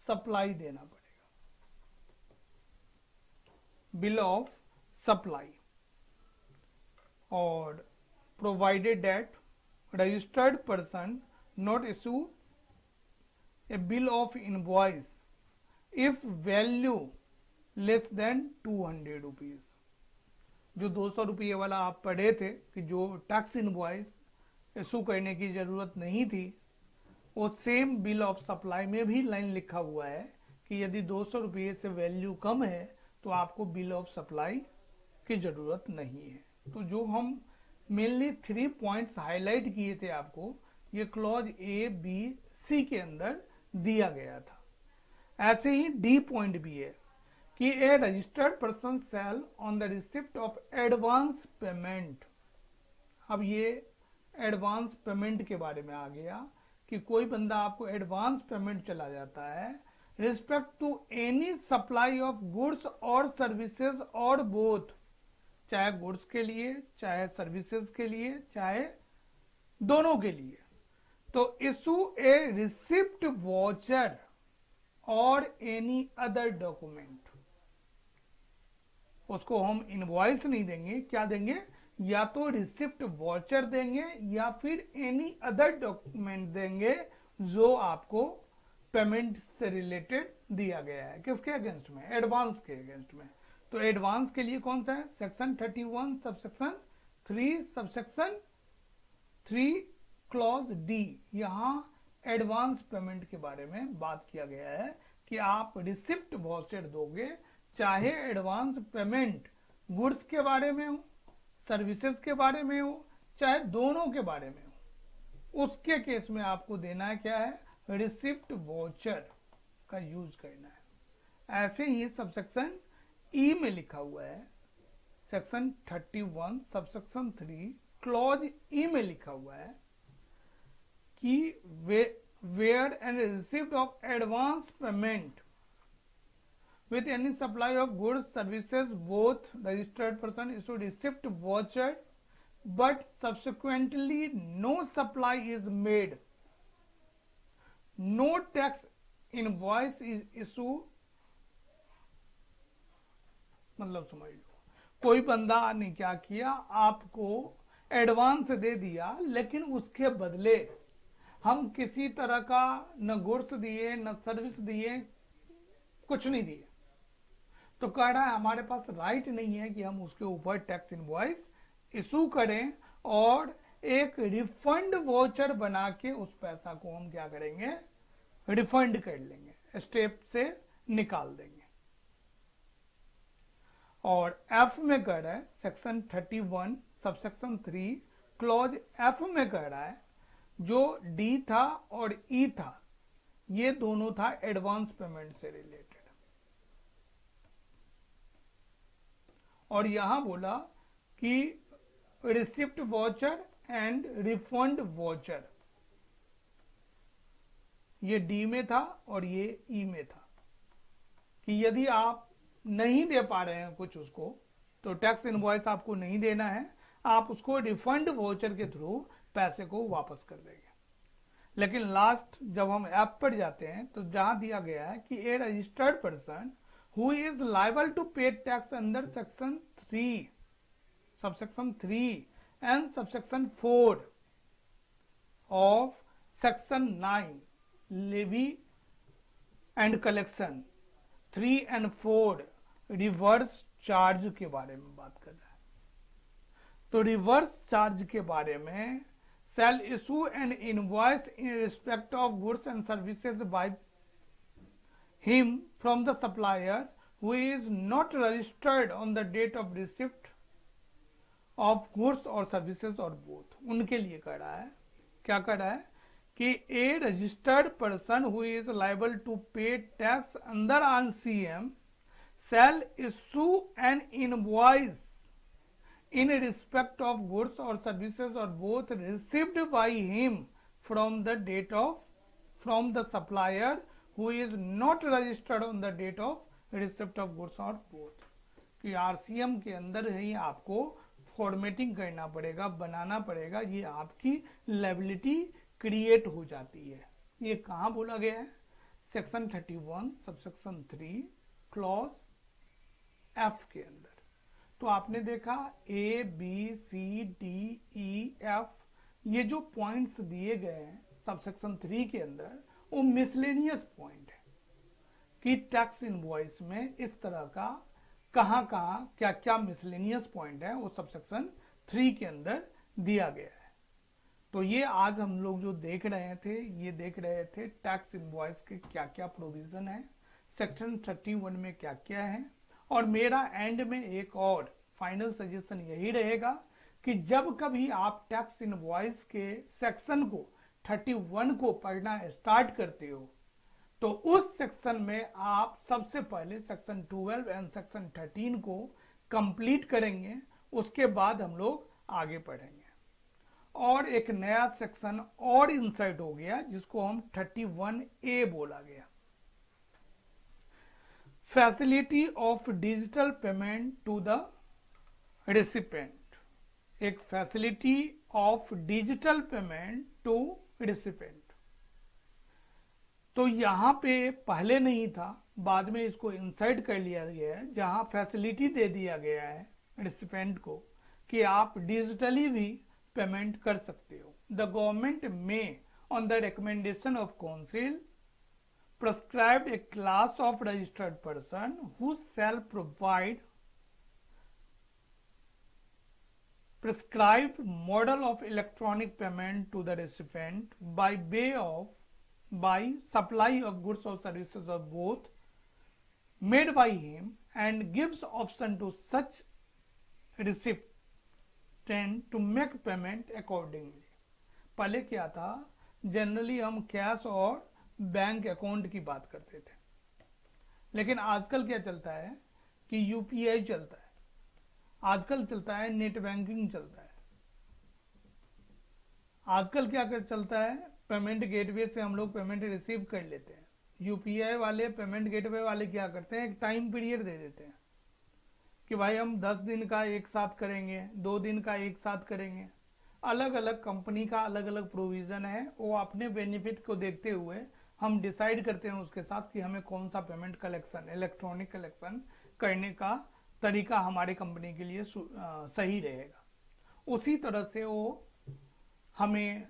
सप्लाई देना पड़ेगा, बिल ऑफ सप्लाई। और provided that registered person not issue A bill of invoice if value less than 200 rupees. जो 200 रुपये वाला आप पढ़े थे कि जो टैक्स इनवॉइस इशू करने की जरूरत नहीं थी, वो सेम बिल ऑफ सप्लाई में भी लाइन लिखा हुआ है कि यदि 200 रुपये से वैल्यू कम है तो आपको बिल ऑफ सप्लाई की जरूरत नहीं है। तो जो हम मेनली 3 पॉइंट्स हाईलाइट किए थे आपको, ये क्लॉज ए बी सी के अंदर दिया गया था। ऐसे ही डी पॉइंट भी है कि a registered person sale on the receipt of advance payment. अब ये एडवांस पेमेंट के बारे में आ गया कि कोई बंदा आपको एडवांस पेमेंट चला जाता है respect to any supply of goods और सर्विसेज और बोथ, चाहे गुड्स के लिए, चाहे सर्विसेज के लिए, चाहे दोनों के लिए। तो इशू ए रिसिप्ट वॉचर और एनी अदर डॉक्यूमेंट, उसको हम इनवॉइस नहीं देंगे, क्या देंगे, या तो रिसिप्ट वॉचर देंगे या फिर एनी अदर डॉक्यूमेंट देंगे जो आपको पेमेंट से रिलेटेड दिया गया है। किसके अगेंस्ट में, एडवांस के अगेंस्ट में। तो एडवांस के लिए कौन सा है, section 31 subsection 3 subsection 3 clause D. यहां एडवांस पेमेंट के बारे में बात किया गया है कि आप रिसिप्ट वॉचर दोगे, चाहे एडवांस पेमेंट गुड्स के बारे में हो, सर्विसेज के बारे में हो, चाहे दोनों के बारे में हो, उसके केस में आपको देना है क्या है, रिसिप्ट वॉचर का यूज करना है। ऐसे ही सबसेक्शन ई में लिखा हुआ है, सेक्शन 31 सबसेक्शन 3 क्लॉज ई में लिखा हुआ है कि where and receipt of advance payment with any supply of goods, services, both registered person issued receipt voucher, but subsequently no supply is made, no tax invoice is issued। मतलब समझ लो, कोई बंदा ने क्या किया, आपको एडवांस दे दिया, लेकिन उसके बदले हम किसी तरह का न गुड्स दिए, न सर्विस दिए, कुछ नहीं दिए, तो कह रहा है हमारे पास राइट नहीं है कि हम उसके ऊपर टैक्स इनवॉइस इशू करें और एक रिफंड वॉचर बना के उस पैसा को हम क्या करेंगे, रिफंड कर लेंगे, स्टेप से निकाल देंगे। और एफ में कह रहा है, सेक्शन 31 सबसेक्शन 3 क्लॉज एफ में कह रहा है जो डी था और ई था, ये दोनों था एडवांस पेमेंट से रिलेटेड, और यहां बोला कि receipt watcher and refund watcher, ये डी में था और ये ई में था कि यदि आप नहीं दे पा रहे हैं कुछ उसको, तो टैक्स इनवॉइस आपको नहीं देना है, आप उसको रिफंड वॉचर के थ्रू पैसे को वापस कर देंगे। लेकिन लास्ट जब हम ऐप पर जाते हैं तो जहां दिया गया है कि a registered person who is liable to pay tax under section 3 subsection 3 and subsection 4 of section 9 levy and collection 3 and 4 reverse charge के बारे में बात कर रहा है। तो रिवर्स चार्ज के बारे में shall issue an invoice in respect of goods and services by him from the supplier who is not registered on the date of receipt of goods or services or both। उनके लिए कह रहा है, क्या कह रहा है कि a registered person who is liable to pay tax under RCM shall issue an invoice in respect of goods or services or both received by him from the date of from the supplier who is not registered on the date of receipt of goods or both। कि RCM के अंदर ही आपको formatting करना पड़ेगा, बनाना पड़ेगा, ये आपकी liability create हो जाती है। ये कहाँ बोला गया है, सेक्शन 31 सबसेक्शन 3 क्लॉज एफ के अंदर। तो आपने देखा A B C D E F, ये जो पॉइंट्स दिए गए हैं सबसेक्शन 3 के अंदर, वो मिसलेनियस पॉइंट है कि टैक्स इनवॉइस में इस तरह का कहां क्या क्या मिसलेनियस पॉइंट है, वो सबसेक्शन 3 के अंदर दिया गया है। तो ये आज हम लोग जो देख रहे थे, ये देख रहे थे टैक्स इनवॉइस के क्या क्या प्रोविजन है, सेक्शन 31 में क्या क्या है और मेरा एंड में एक और फाइनल सजेशन यही रहेगा कि जब कभी आप टैक्स इनवॉइस के सेक्शन को 31 को पढ़ना स्टार्ट करते हो तो उस सेक्शन में आप सबसे पहले सेक्शन 12 एंड सेक्शन 13 को कंप्लीट करेंगे, उसके बाद हम लोग आगे पढ़ेंगे। और एक नया सेक्शन और इंसर्ट हो गया जिसको हम 31A बोला गया, facility of digital payment to the recipient. एक facility of digital payment to recipient. तो यहां पे पहले नहीं था, बाद में इसको इंसर्ट कर लिया गया है, जहां फैसिलिटी दे दिया गया है रिसिपेंट को कि आप डिजिटली भी पेमेंट कर सकते हो। द गवर्नमेंट में on the recommendation of council prescribed a class of registered person who shall provide prescribed model of electronic payment to the recipient by supply of goods or services of both made by him and gives option to such recipient to make payment accordingly। पहले क्या था, generally हम cash और bank account की बात करते थे, लेकिन आजकल क्या चलता है कि यूपीआई चलता है, आजकल चलता है नेट बैंकिंग चलता है, आजकल क्या कर चलता है, पेमेंट गेटवे से हम लोग पेमेंट रिसीव कर लेते हैं। यूपीआई वाले, पेमेंट गेटवे वाले क्या करते हैं, एक टाइम पीरियड दे देते हैं कि भाई हम 10 दिन का एक साथ करेंगे, 2 दिन का एक साथ करेंगे। अलग अलग कंपनी का अलग अलग प्रोविजन है, वो अपने बेनिफिट को देखते हुए हम डिसाइड करते हैं उसके साथ कि हमें कौन सा पेमेंट कलेक्शन, इलेक्ट्रॉनिक कलेक्शन करने का तरीका हमारी कंपनी के लिए सही रहेगा। उसी तरह से वो हमें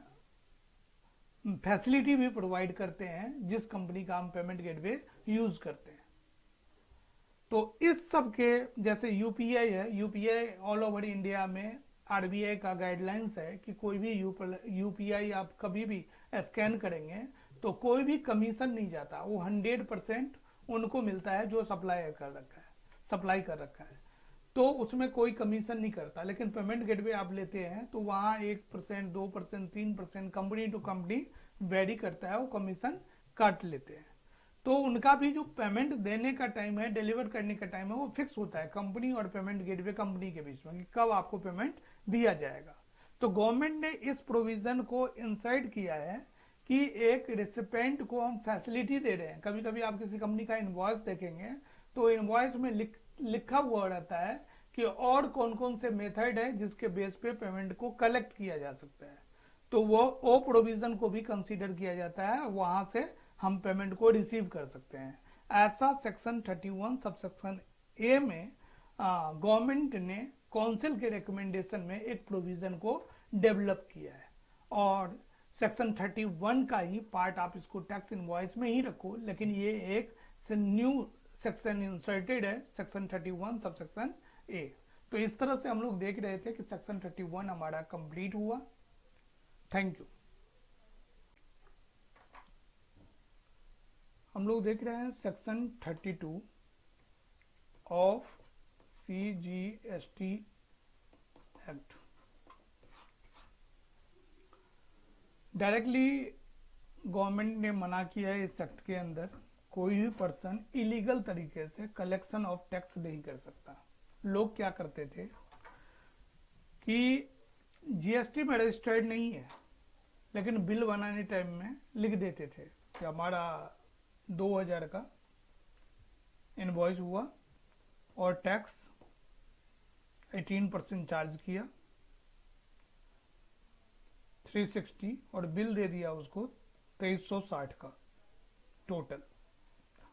फैसिलिटी भी प्रोवाइड करते हैं जिस कंपनी का हम पेमेंट गेटवे यूज करते हैं। तो इस सब के जैसे यूपीआई है, यूपीआई ऑल ओवर इंडिया में आरबीआई का गाइडलाइंस है कि कोई भी यूपीआई आप कभी भी स्कैन करेंगे तो कोई भी कमीशन नहीं जाता, वो 100% उनको मिलता है जो सप्लाई कर रखा है, तो उसमें कोई कमीशन नहीं करता। लेकिन पेमेंट गेटवे आप लेते हैं तो वहां 1%, 2%, 3% कंपनी टू कंपनी वेरी करता है, वो कमीशन काट लेते हैं। तो उनका भी जो पेमेंट देने का टाइम है, डिलीवर करने का टाइम है, वो फिक्स होता है कंपनी और पेमेंट गेटवे कंपनी के बीच में कि कब आपको पेमेंट दिया जाएगा। तो गवर्नमेंट ने इस प्रोविजन को इंसर्ट किया है कि एक रिसिपेंट को हम फैसिलिटी दे रहे हैं। कभी कभी आप किसी कंपनी का इनवॉइस देखेंगे तो इनवॉइस में लिखा हुआ रहता है कि और कौन कौन से मेथड है जिसके बेस पे पेमेंट को कलेक्ट किया जा सकता है, तो वो प्रोविजन को भी कंसीडर किया जाता है, वहां से हम पेमेंट को रिसीव कर सकते हैं। ऐसा सेक्शन 31 सबसेक्शन ए में गवर्नमेंट ने काउंसिल के रिकमेंडेशन में एक प्रोविजन को डेवलप किया है। और सेक्शन 31 का ही पार्ट आप इसको टैक्स इनवॉइस में ही रखो, लेकिन ये एक न्यू सेक्शन इंसर्टेड है, सेक्शन 31 सबसेक्शन ए। तो इस तरह से हम लोग देख रहे थे कि सेक्शन 31 हमारा कंप्लीट हुआ। Thank you. हम लोग देख रहे हैं section 32 of CGST act. Directly government ने मना किया है इस एक्ट के अंदर कोई भी पर्सन इलीगल तरीके से कलेक्शन ऑफ टैक्स नहीं कर सकता। लोग क्या करते थे कि जीएसटी में रजिस्टर्ड नहीं है, लेकिन बिल बनाने टाइम में लिख देते थे कि हमारा 2000 का इनवॉइस हुआ और टैक्स 18% चार्ज किया, 360, और बिल दे दिया उसको 2360 का टोटल,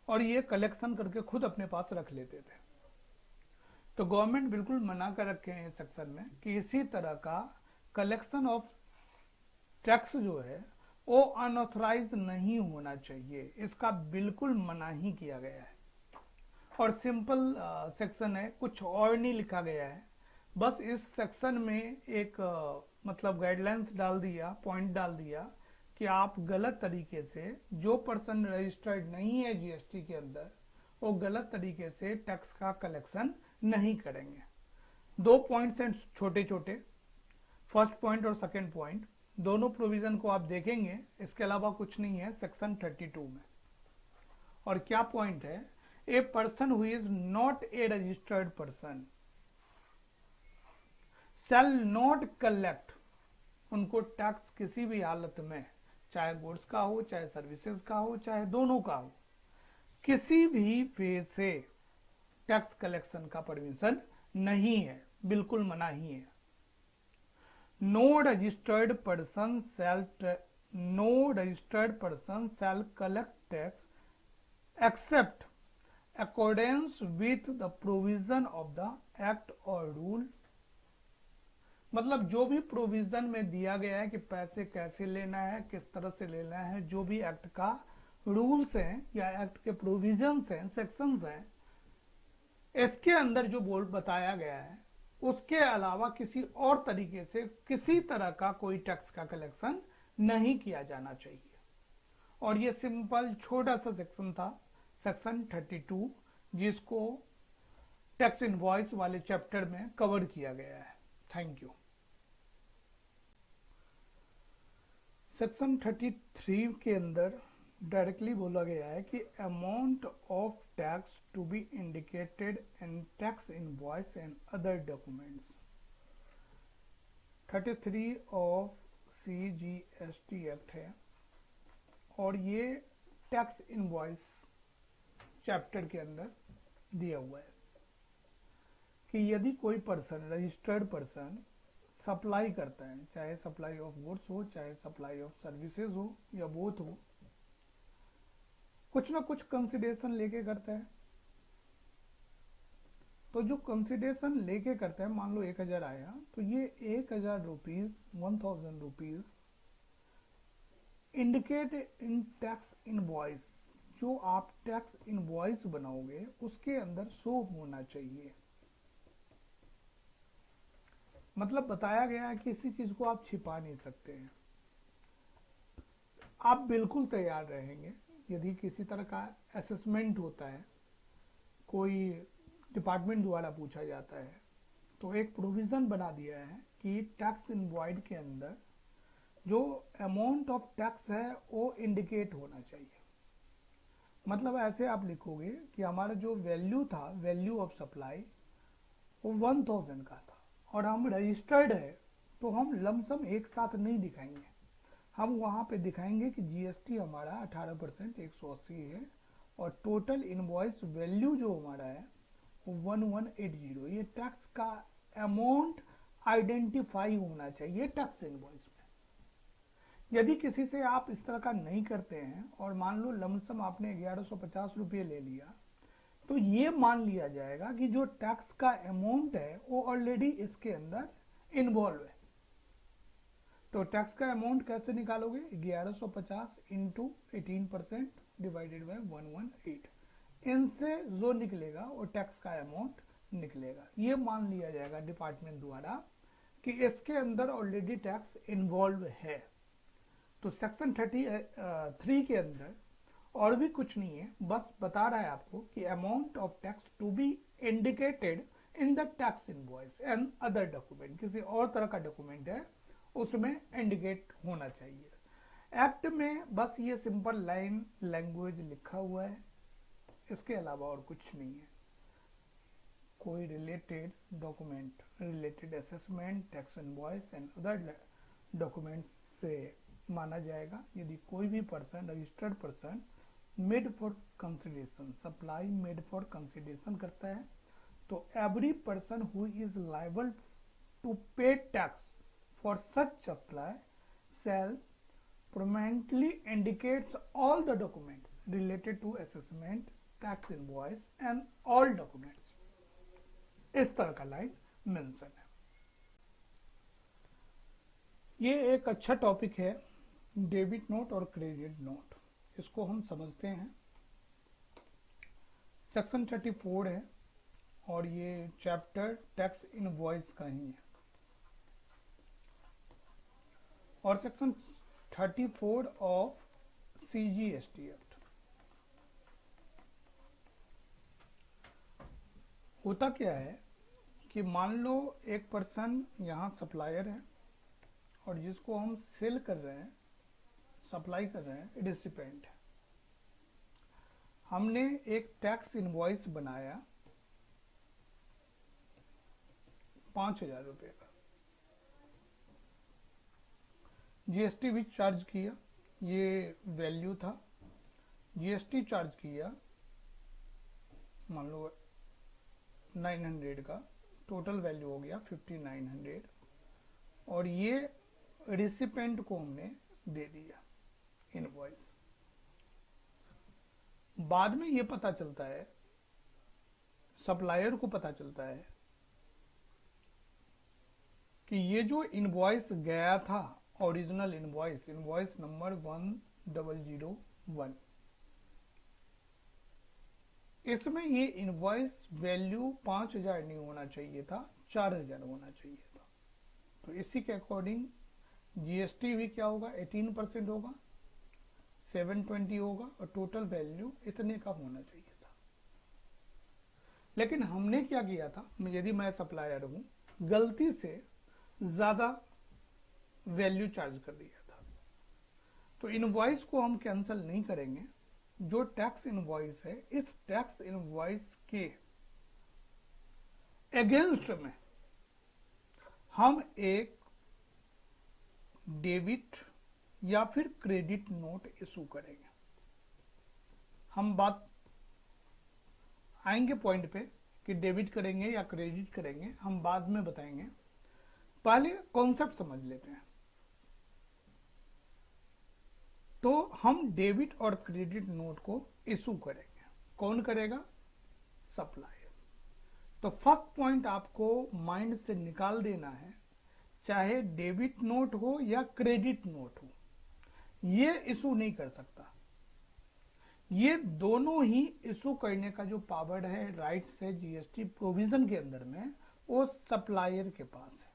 और ये कलेक्शन करके खुद अपने पास रख लेते थे। तो गवर्नमेंट बिल्कुल मना कर रखे हैं सेक्शन में कि इसी तरह का कलेक्शन ऑफ टैक्स जो है वो अनऑथराइज नहीं होना चाहिए, इसका बिल्कुल मना ही किया गया है। और सिंपल सेक्शन है, कुछ और नहीं लिखा गया है, बस इस सेक्शन में एक मतलब गाइडलाइंस डाल दिया, पॉइंट डाल दिया कि आप गलत तरीके से, जो पर्सन रजिस्टर्ड नहीं है जीएसटी के अंदर, वो गलत तरीके से टैक्स का कलेक्शन नहीं करेंगे। 2 पॉइंट्स हैं छोटे छोटे, फर्स्ट पॉइंट और सेकंड पॉइंट, दोनों प्रोविजन को आप देखेंगे, इसके अलावा कुछ नहीं है सेक्शन 32 में। और क्या पॉइंट है, a person who is not a registered person shall not collect, उनको टैक्स किसी भी हालत में, चाहे गुड्स का हो, चाहे सर्विसेज का हो, चाहे दोनों का हो, किसी भी वे से टैक्स कलेक्शन का परमिशन नहीं है, बिल्कुल मना ही है। No registered person shall collect tax except accordance with the provision of the act और रूल। मतलब जो भी प्रोविजन में दिया गया है कि पैसे कैसे लेना है, किस तरह से लेना है, जो भी एक्ट का रूल्स हैं या एक्ट के प्रोविजंस हैं, सेक्शंस हैं, इसके अंदर जो बोल बताया गया है उसके अलावा किसी और तरीके से किसी तरह का कोई टैक्स का कलेक्शन नहीं किया जाना चाहिए। और ये सिंपल छोटा सा सेक्शन था, सेक्शन 32, जिसको टैक्स इनवॉइस वाले चैप्टर में कवर किया गया है। Thank you. सेक्शन 33 के अंदर डायरेक्टली बोला गया है कि amount of tax to be indicated in tax invoice and other documents. 33 of CGST act है और ये टैक्स इनवॉइस चैप्टर के अंदर दिया हुआ है कि यदि कोई पर्सन, रजिस्टर्ड पर्सन, सप्लाई करता है, चाहे सप्लाई ऑफ गुड्स हो, चाहे सप्लाई ऑफ सर्विसेज हो या बोथ हो, कुछ ना कुछ कंसिडरेशन लेके करता है। तो जो कंसिडरेशन लेके करता है, मान लो 1000 आया, तो ये 1000 रुपीज, 1000 रुपीज इंडिकेट इन टैक्स इनवॉइस, जो आप टैक्स इनवॉइस बनाओगे उसके अंदर शो होना चाहिए। मतलब बताया गया है कि इसी चीज को आप छिपा नहीं सकते हैं। आप बिल्कुल तैयार रहेंगे यदि किसी तरह का असेसमेंट होता है, कोई डिपार्टमेंट द्वारा पूछा जाता है, तो एक प्रोविजन बना दिया है कि टैक्स इनवॉइड के अंदर जो अमाउंट ऑफ टैक्स है वो इंडिकेट होना चाहिए। मतलब ऐसे आप लिखोगे कि हमारा जो वैल्यू था, वैल्यू ऑफ सप्लाई, वो 1000 का था और हम रजिस्टर्ड है, तो हम लमसम एक साथ नहीं दिखाएंगे, हम वहां पे दिखाएंगे कि जीएसटी हमारा 18% 180 है और टोटल इनवॉइस वैल्यू जो हमारा है वो 1180। ये टैक्स का अमाउंट आइडेंटिफाई होना चाहिए टैक्स इनवॉइस में। यदि किसी से आप इस तरह का नहीं करते हैं और मान लो लमसम आपने 1150 रुपये ले लिया, तो ये मान लिया जाएगा कि जो टैक्स का अमाउंट है वो ऑलरेडी इसके अंदर इन्वॉल्व है। तो टैक्स का अमाउंट कैसे निकालोगे, 1150 इंटू 18% डिवाइडेड बाय 118, इनसे जो निकलेगा वो टैक्स का अमाउंट निकलेगा। ये मान लिया जाएगा डिपार्टमेंट द्वारा कि इसके अंदर ऑलरेडी टैक्स इन्वॉल्व है। तो सेक्शन 33 के अंदर और भी कुछ नहीं है, बस बता रहा है आपको कि amount of tax to be indicated in the tax invoice and other document, किसी और तरह का डॉक्यूमेंट है उसमें इंडिकेट होना चाहिए। एक्ट में बस ये सिंपल लाइन लैंग्वेज लिखा हुआ है, इसके अलावा और कुछ नहीं है। कोई related document, related assessment, tax invoice and other documents से माना जाएगा यदि कोई भी person, registered person, made for consideration, supply made for consideration करता है, तो every person who is liable to pay tax for such supply shall prominently indicates all the documents related to assessment, tax invoice and all documents। इस तरह का line mention है। ये एक अच्छा टॉपिक है, डेबिट नोट और क्रेडिट नोट, इसको हम समझते हैं। सेक्शन 34 है और ये चैप्टर टैक्स इनवॉइस का ही है। और सेक्शन 34 ऑफ CGST एक्ट, होता क्या है कि मान लो एक पर्सन यहाँ सप्लायर है और जिसको हम सेल कर रहे हैं, सप्लाई कर रहे हैं, रिसिपेंट है। हमने एक टैक्स इनवॉइस बनाया 5,000 रुपये का, जीएसटी भी चार्ज किया, ये वैल्यू था, जीएसटी चार्ज किया मान लो 900 का, टोटल वैल्यू हो गया 5900, और ये रिसिपेंट को हमने दे दिया इनवॉइस। बाद में ये पता चलता है, सप्लायर को पता चलता है कि ये जो इनवॉइस गया था, ओरिजिनल इनवॉइस, इनवॉइस नंबर 1001, इसमें ये इनवॉइस वैल्यू 5,000 नहीं होना चाहिए था, 4,000 होना चाहिए था। तो इसी के अकॉर्डिंग जीएसटी भी क्या होगा, 18% होगा, 720 होगा, और टोटल वैल्यू इतने का होना चाहिए था। लेकिन हमने क्या किया था, यदि मैं सप्लायर हूं, गलती से ज्यादा वैल्यू चार्ज कर दिया था। तो इनवॉइस को हम कैंसिल नहीं करेंगे। जो टैक्स इनवॉइस है, इस टैक्स इनवॉइस के अगेंस्ट में हम एक डेबिट या फिर क्रेडिट नोट इशू करेंगे। हम बात आएंगे पॉइंट पे कि डेबिट करेंगे या क्रेडिट करेंगे, हम बाद में बताएंगे। पहले कॉन्सेप्ट समझ लेते हैं। तो हम डेबिट और क्रेडिट नोट को इशू करेंगे। कौन करेगा? सप्लायर। तो फर्स्ट पॉइंट आपको माइंड से निकाल देना है, चाहे डेबिट नोट हो या क्रेडिट नोट हो, ये इशू नहीं कर सकता। ये दोनों ही इशू करने का जो पावर है, राइट्स है जीएसटी प्रोविजन के अंदर में, वो सप्लायर के पास है।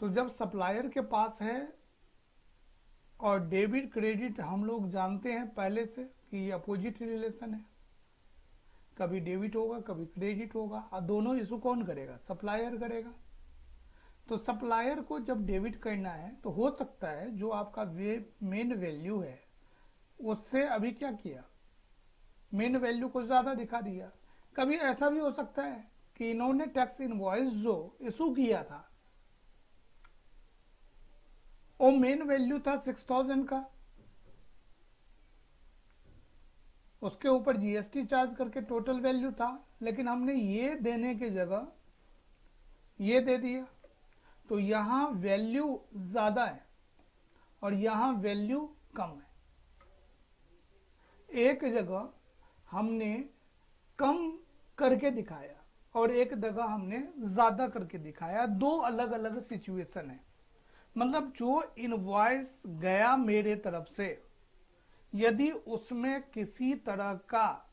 तो जब सप्लायर के पास है, और डेबिट क्रेडिट हम लोग जानते हैं पहले से कि ये अपोजिट रिलेशन है, कभी डेबिट होगा कभी क्रेडिट होगा, और दोनों इशू कौन करेगा? सप्लायर करेगा। तो सप्लायर को जब डेबिट करना है तो हो सकता है जो आपका मेन वैल्यू है उससे अभी क्या किया, मेन वैल्यू को ज्यादा दिखा दिया। कभी ऐसा भी हो सकता है कि इन्होंने टैक्स इनवॉइस जो इशू किया था वो मेन वैल्यू था 6,000 का, उसके ऊपर जीएसटी चार्ज करके टोटल वैल्यू था, लेकिन हमने ये देने की जगह ये दे दिया। तो यहां वैल्यू ज्यादा है और यहां वैल्यू कम है। एक जगह हमने कम करके दिखाया और एक जगह हमने ज्यादा करके दिखाया। दो अलग अलग सिचुएशन है। मतलब जो इनवॉइस गया मेरे तरफ से, यदि उसमें किसी तरह का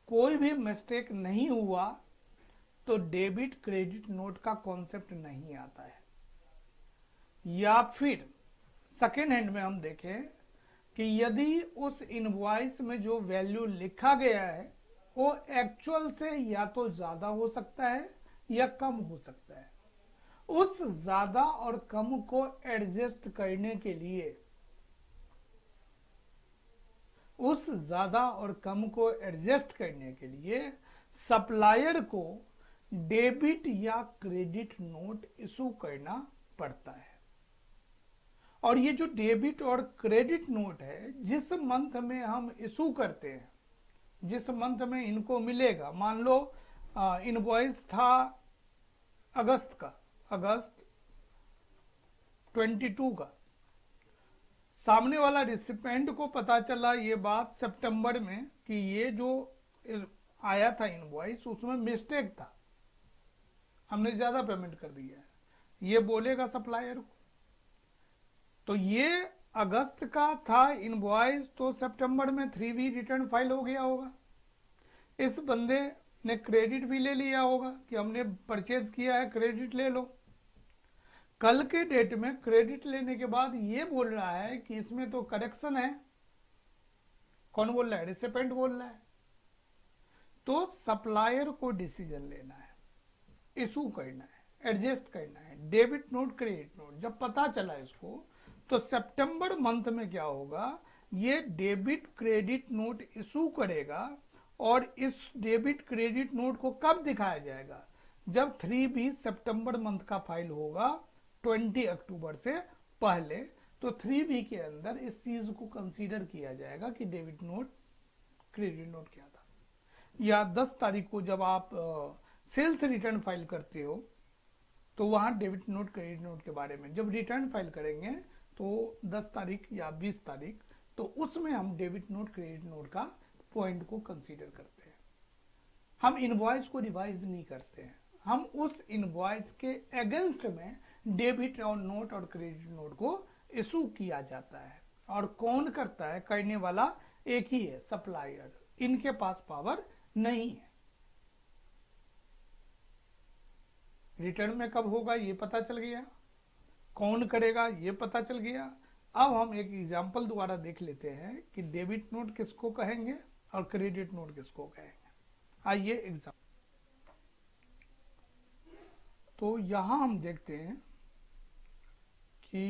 कोई भी मिस्टेक नहीं हुआ तो डेबिट क्रेडिट नोट का कॉन्सेप्ट नहीं आता है। या फिर सेकेंड हैंड में हम देखें कि यदि उस इनवॉइस में जो वैल्यू लिखा गया है वो एक्चुअल से या तो ज्यादा हो सकता है या कम हो सकता है। उस ज्यादा और कम को एडजस्ट करने के लिए, उस ज्यादा और कम को एडजस्ट करने के लिए सप्लायर को डेबिट या क्रेडिट नोट इशू करना पड़ता है। और ये जो डेबिट और क्रेडिट नोट है, जिस मंथ में हम इशू करते हैं, जिस मंथ में इनको मिलेगा, मान लो इनवॉइस था अगस्त का, अगस्त 22 का, सामने वाला रिसिपेंट को पता चला ये बात सितंबर में कि ये जो आया था इनवॉइस उसमें मिस्टेक था, हमने ज्यादा पेमेंट कर दिया है, ये बोलेगा सप्लायर को। तो ये अगस्त का था इनवॉइस, तो सितंबर में 3V रिटर्न फाइल हो गया होगा। इस बंदे ने क्रेडिट भी ले लिया होगा कि हमने परचेज किया है, क्रेडिट ले लो। कल के डेट में क्रेडिट लेने के बाद ये बोल रहा है कि इसमें तो करेक्शन है। कौन बोल रहा है? रिसिपेंट बोल रहा है। तो सप्लायर को डिसीजन लेना है, इशू करना है, एडजस्ट करना है, डेबिट नोट क्रेडिट नोट। जब पता चला इसको तो सितंबर मंथ में क्या होगा, ये डेबिट क्रेडिट नोट इशू करेगा। और इस डेबिट क्रेडिट नोट को कब दिखाया जाएगा, जब 3B सितंबर मंथ का फाइल होगा 20 अक्टूबर से पहले। तो 3B के अंदर इस चीज को कंसीडर किया जाएगा कि डेबिट नोट क्रेडिट नोट क्या था। या 10 तारीख को जब आप सेल्स रिटर्न फाइल करते हो तो वहां डेबिट नोट क्रेडिट नोट के बारे में जब रिटर्न फाइल करेंगे तो 10 तारीख या 20 तारीख, तो उसमें हम डेबिट नोट क्रेडिट नोट का पॉइंट को कंसीडर करते हैं। हम इनवॉइस को रिवाइज नहीं करते हैं, हम उस इनवॉइस के अगेंस्ट में डेबिट और नोट और क्रेडिट नोट को इशू किया जाता है। और कौन करता है, करने वाला एक ही है, सप्लायर। इनके पास पावर नहीं है। रिटर्न में कब होगा ये पता चल गया, कौन करेगा ये पता चल गया। अब हम एक एग्जांपल दोबारा देख लेते हैं कि डेबिट नोट किसको कहेंगे और क्रेडिट नोट किसको कहेंगे। आइए एग्जाम्पल। तो यहां हम देखते हैं कि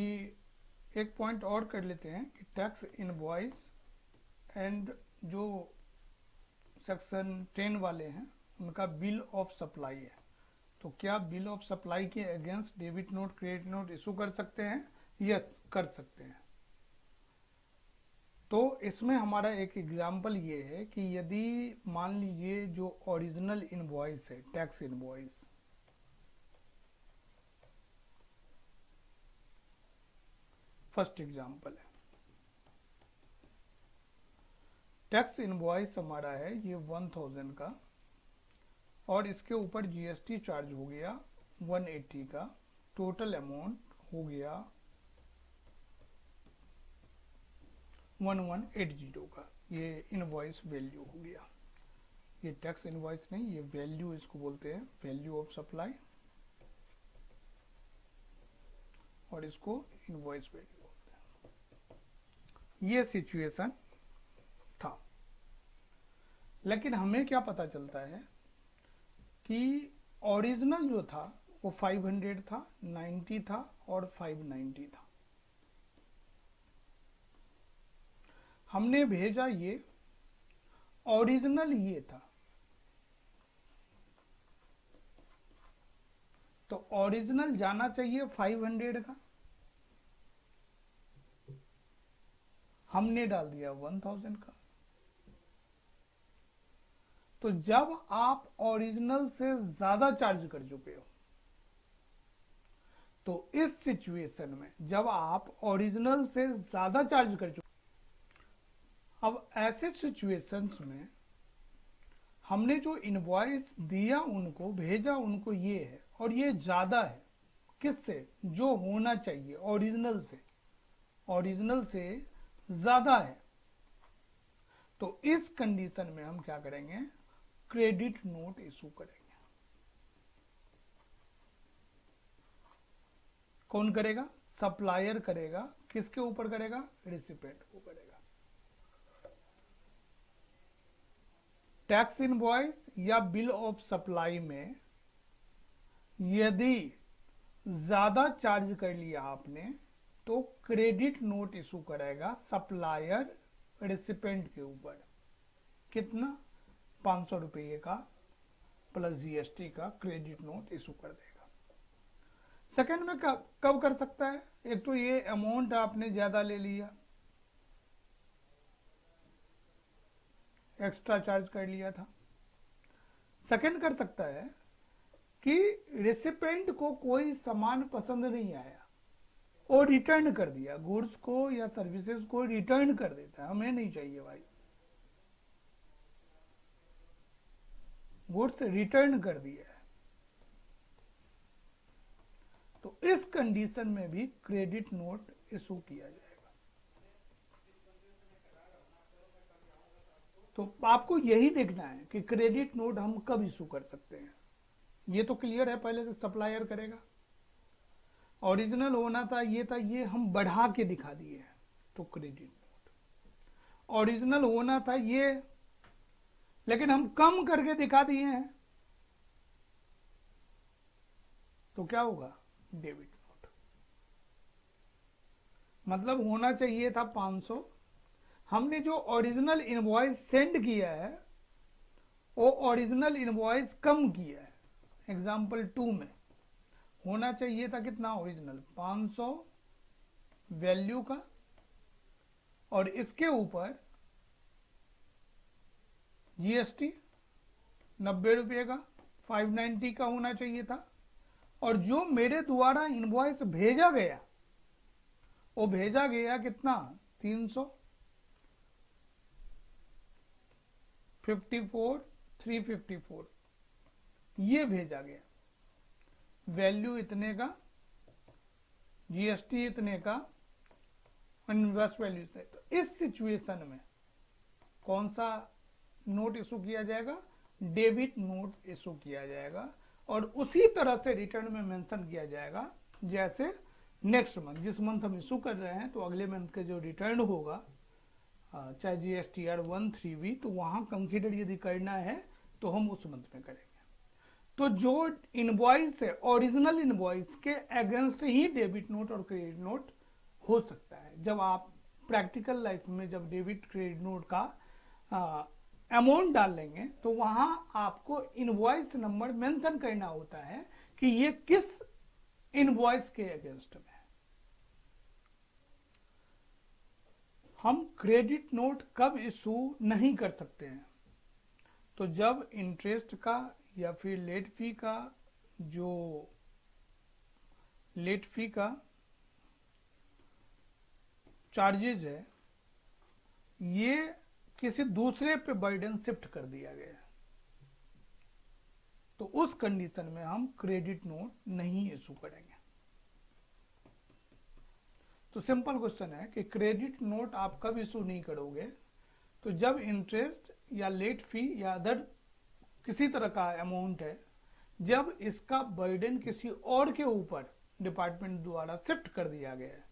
एक पॉइंट और कर लेते हैं कि टैक्स इनवॉइस एंड जो सेक्शन 10 वाले हैं उनका बिल ऑफ सप्लाई है। तो क्या बिल ऑफ सप्लाई के against debit note credit note issue कर सकते हैं? यस, कर सकते हैं। तो इसमें हमारा एक एग्जाम्पल ये है कि यदि मान लीजिए जो ओरिजिनल इनवॉइस है, टैक्स इनवॉइस, फर्स्ट एग्जाम्पल है, टैक्स इनवॉइस हमारा है ये 1000 का और इसके ऊपर जीएसटी चार्ज हो गया 180 का, टोटल अमाउंट हो गया 1180 का। ये इनवॉइस वैल्यू हो गया। ये टैक्स इनवॉइस नहीं, ये वैल्यू इसको बोलते हैं, वैल्यू ऑफ सप्लाई, और इसको इनवॉइस वैल्यू बोलते हैं। ये सिचुएशन था। लेकिन हमें क्या पता चलता है कि ओरिजिनल जो था वो 500 था, 90 था और 590 था। हमने भेजा ये, ओरिजिनल ये था। तो ओरिजिनल जाना चाहिए 500 का, हमने डाल दिया 1000 का। तो जब आप ओरिजिनल से ज्यादा चार्ज कर चुके हो, तो इस सिचुएशन में जब आप ओरिजिनल से ज्यादा चार्ज कर चुके, अब ऐसे सिचुएशंस में हमने जो इनवॉइस दिया उनको, भेजा उनको ये है, और ये ज्यादा है किससे, जो होना चाहिए ओरिजिनल से, ओरिजिनल से ज्यादा है। तो इस कंडीशन में हम क्या करेंगे, क्रेडिट नोट इशू करेंगे। कौन करेगा, सप्लायर करेगा। किसके ऊपर करेगा, रिसिपेंट को करेगा। टैक्स इनवॉइस या बिल ऑफ सप्लाई में यदि ज्यादा चार्ज कर लिया आपने तो क्रेडिट नोट इशू करेगा सप्लायर रिसिपेंट के ऊपर। कितना, 500 रुपये का प्लस जीएसटी का क्रेडिट नोट इशू कर देगा। सेकंड में कब कर सकता है, एक तो ये अमाउंट आपने ज्यादा ले लिया, एक्स्ट्रा चार्ज कर लिया था। सेकंड कर सकता है कि रेसिपेंट को कोई सामान पसंद नहीं आया और रिटर्न कर दिया, गुड्स को या सर्विसेज को रिटर्न कर देता है, हमें नहीं चाहिए भाई, गुड्स रिटर्न कर दिया है। तो इस कंडीशन में भी क्रेडिट नोट इशू किया जाएगा। तो आपको यही देखना है कि क्रेडिट नोट हम कब इशू कर सकते हैं। ये तो क्लियर है, पहले से सप्लायर करेगा। ओरिजिनल होना था, ये हम बढ़ा के दिखा दिए हैं, तो क्रेडिट नोट। ओरिजिनल होना था ये, लेकिन हम कम करके दिखा दिए हैं, तो क्या होगा, डेबिट नोट। मतलब होना चाहिए था 500, हमने जो ओरिजिनल इनवॉइस सेंड किया है वो ओरिजिनल इनवॉइस कम किया है। एग्जाम्पल 2 में होना चाहिए था कितना, ओरिजिनल 500 वैल्यू का, और इसके ऊपर जीएसटी 90 रुपये का, 590 का होना चाहिए था। और जो मेरे द्वारा इनवॉइस भेजा गया वो भेजा गया कितना, 354 354 ये भेजा गया, वैल्यू इतने का, जीएसटी इतने का, इनवॉइस वैल्यू इतने। तो इस सिचुएशन में कौन सा नोट इशू किया जाएगा, डेबिट नोट इशू किया जाएगा। और उसी तरह से रिटर्न में मेंशन किया जाएगा, जैसे नेक्स्ट मंथ, जिस मंथ हम इशू कर रहे हैं तो अगले मंथ का जो रिटर्न होगा, चाहे GSTR 13V, तो वहां कंसीडर यदि करना है तो हम उस मंथ में करेंगे। तो जो इनवॉइस है ओरिजिनल इनवॉइस के अगेंस्ट ही डेबिट नोट और क्रेडिट नोट हो सकता है। जब आप प्रैक्टिकल लाइफ में जब डेबिट क्रेडिट नोट का अमाउंट डाल लेंगे तो वहां आपको इनवॉइस नंबर मेंशन करना होता है कि ये किस इनवॉइस के अगेंस्ट में है। हम क्रेडिट नोट कब इशू नहीं कर सकते हैं, तो जब इंटरेस्ट का या फिर लेट फी का, जो लेट फी का चार्जेज है ये किसी दूसरे पे बर्डन शिफ्ट कर दिया गया है, तो उस कंडीशन में हम क्रेडिट नोट नहीं इशू करेंगे। तो सिंपल क्वेश्चन है कि क्रेडिट नोट आप कब इशू नहीं करोगे, तो जब इंटरेस्ट या लेट फी या अदर किसी तरह का अमाउंट है, जब इसका बर्डन किसी और के ऊपर डिपार्टमेंट द्वारा शिफ्ट कर दिया गया है,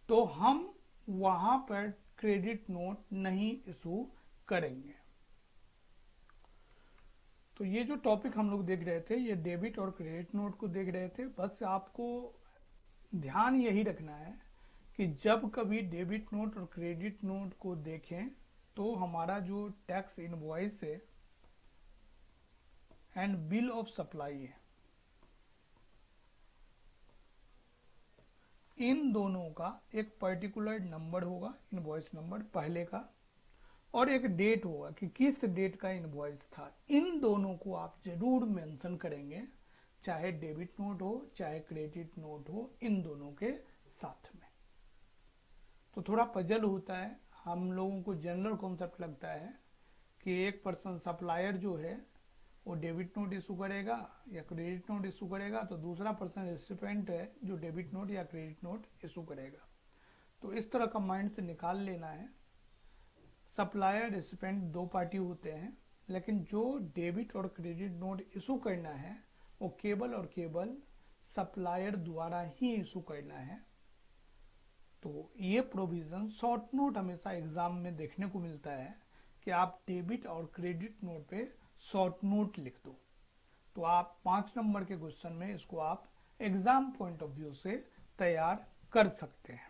तो हम वहां पर क्रेडिट नोट नहीं इशू करेंगे। तो ये जो टॉपिक हम लोग देख रहे थे, ये डेबिट और क्रेडिट नोट को देख रहे थे। बस आपको ध्यान यही रखना है कि जब कभी डेबिट नोट और क्रेडिट नोट को देखें तो हमारा जो टैक्स इनवॉइस है एंड बिल ऑफ सप्लाई है, इन दोनों का एक पर्टिकुलर नंबर होगा, इनवॉइस नंबर पहले का, और एक डेट होगा कि किस डेट का इनवॉइस था। इन दोनों को आप जरूर मेंशन करेंगे, चाहे डेबिट नोट हो चाहे क्रेडिट नोट हो, इन दोनों के साथ में। तो थोड़ा पजल होता है, हम लोगों को जनरल कॉन्सेप्ट लगता है कि एक पर्सन सप्लायर जो है वो डेबिट नोट इशू करेगा या क्रेडिट नोट इशू करेगा, तो दूसरा पर्सन रेसिपिएंट है जो डेबिट नोट या क्रेडिट नोट इशू करेगा। तो इस तरह का माइंड से निकाल लेना है। सप्लायर रेसिपिएंट दो पार्टी होते हैं, लेकिन जो डेबिट और क्रेडिट नोट इशू करना है वो केवल और केवल सप्लायर द्वारा ही इशू करना है। तो ये प्रोविजन शॉर्ट नोट हमेशा एग्जाम में देखने को मिलता है कि आप डेबिट और क्रेडिट नोट पे शॉर्ट नोट लिख दो। तो आप 5 नंबर के क्वेश्चन में इसको आप एग्जाम पॉइंट ऑफ व्यू से तैयार कर सकते हैं।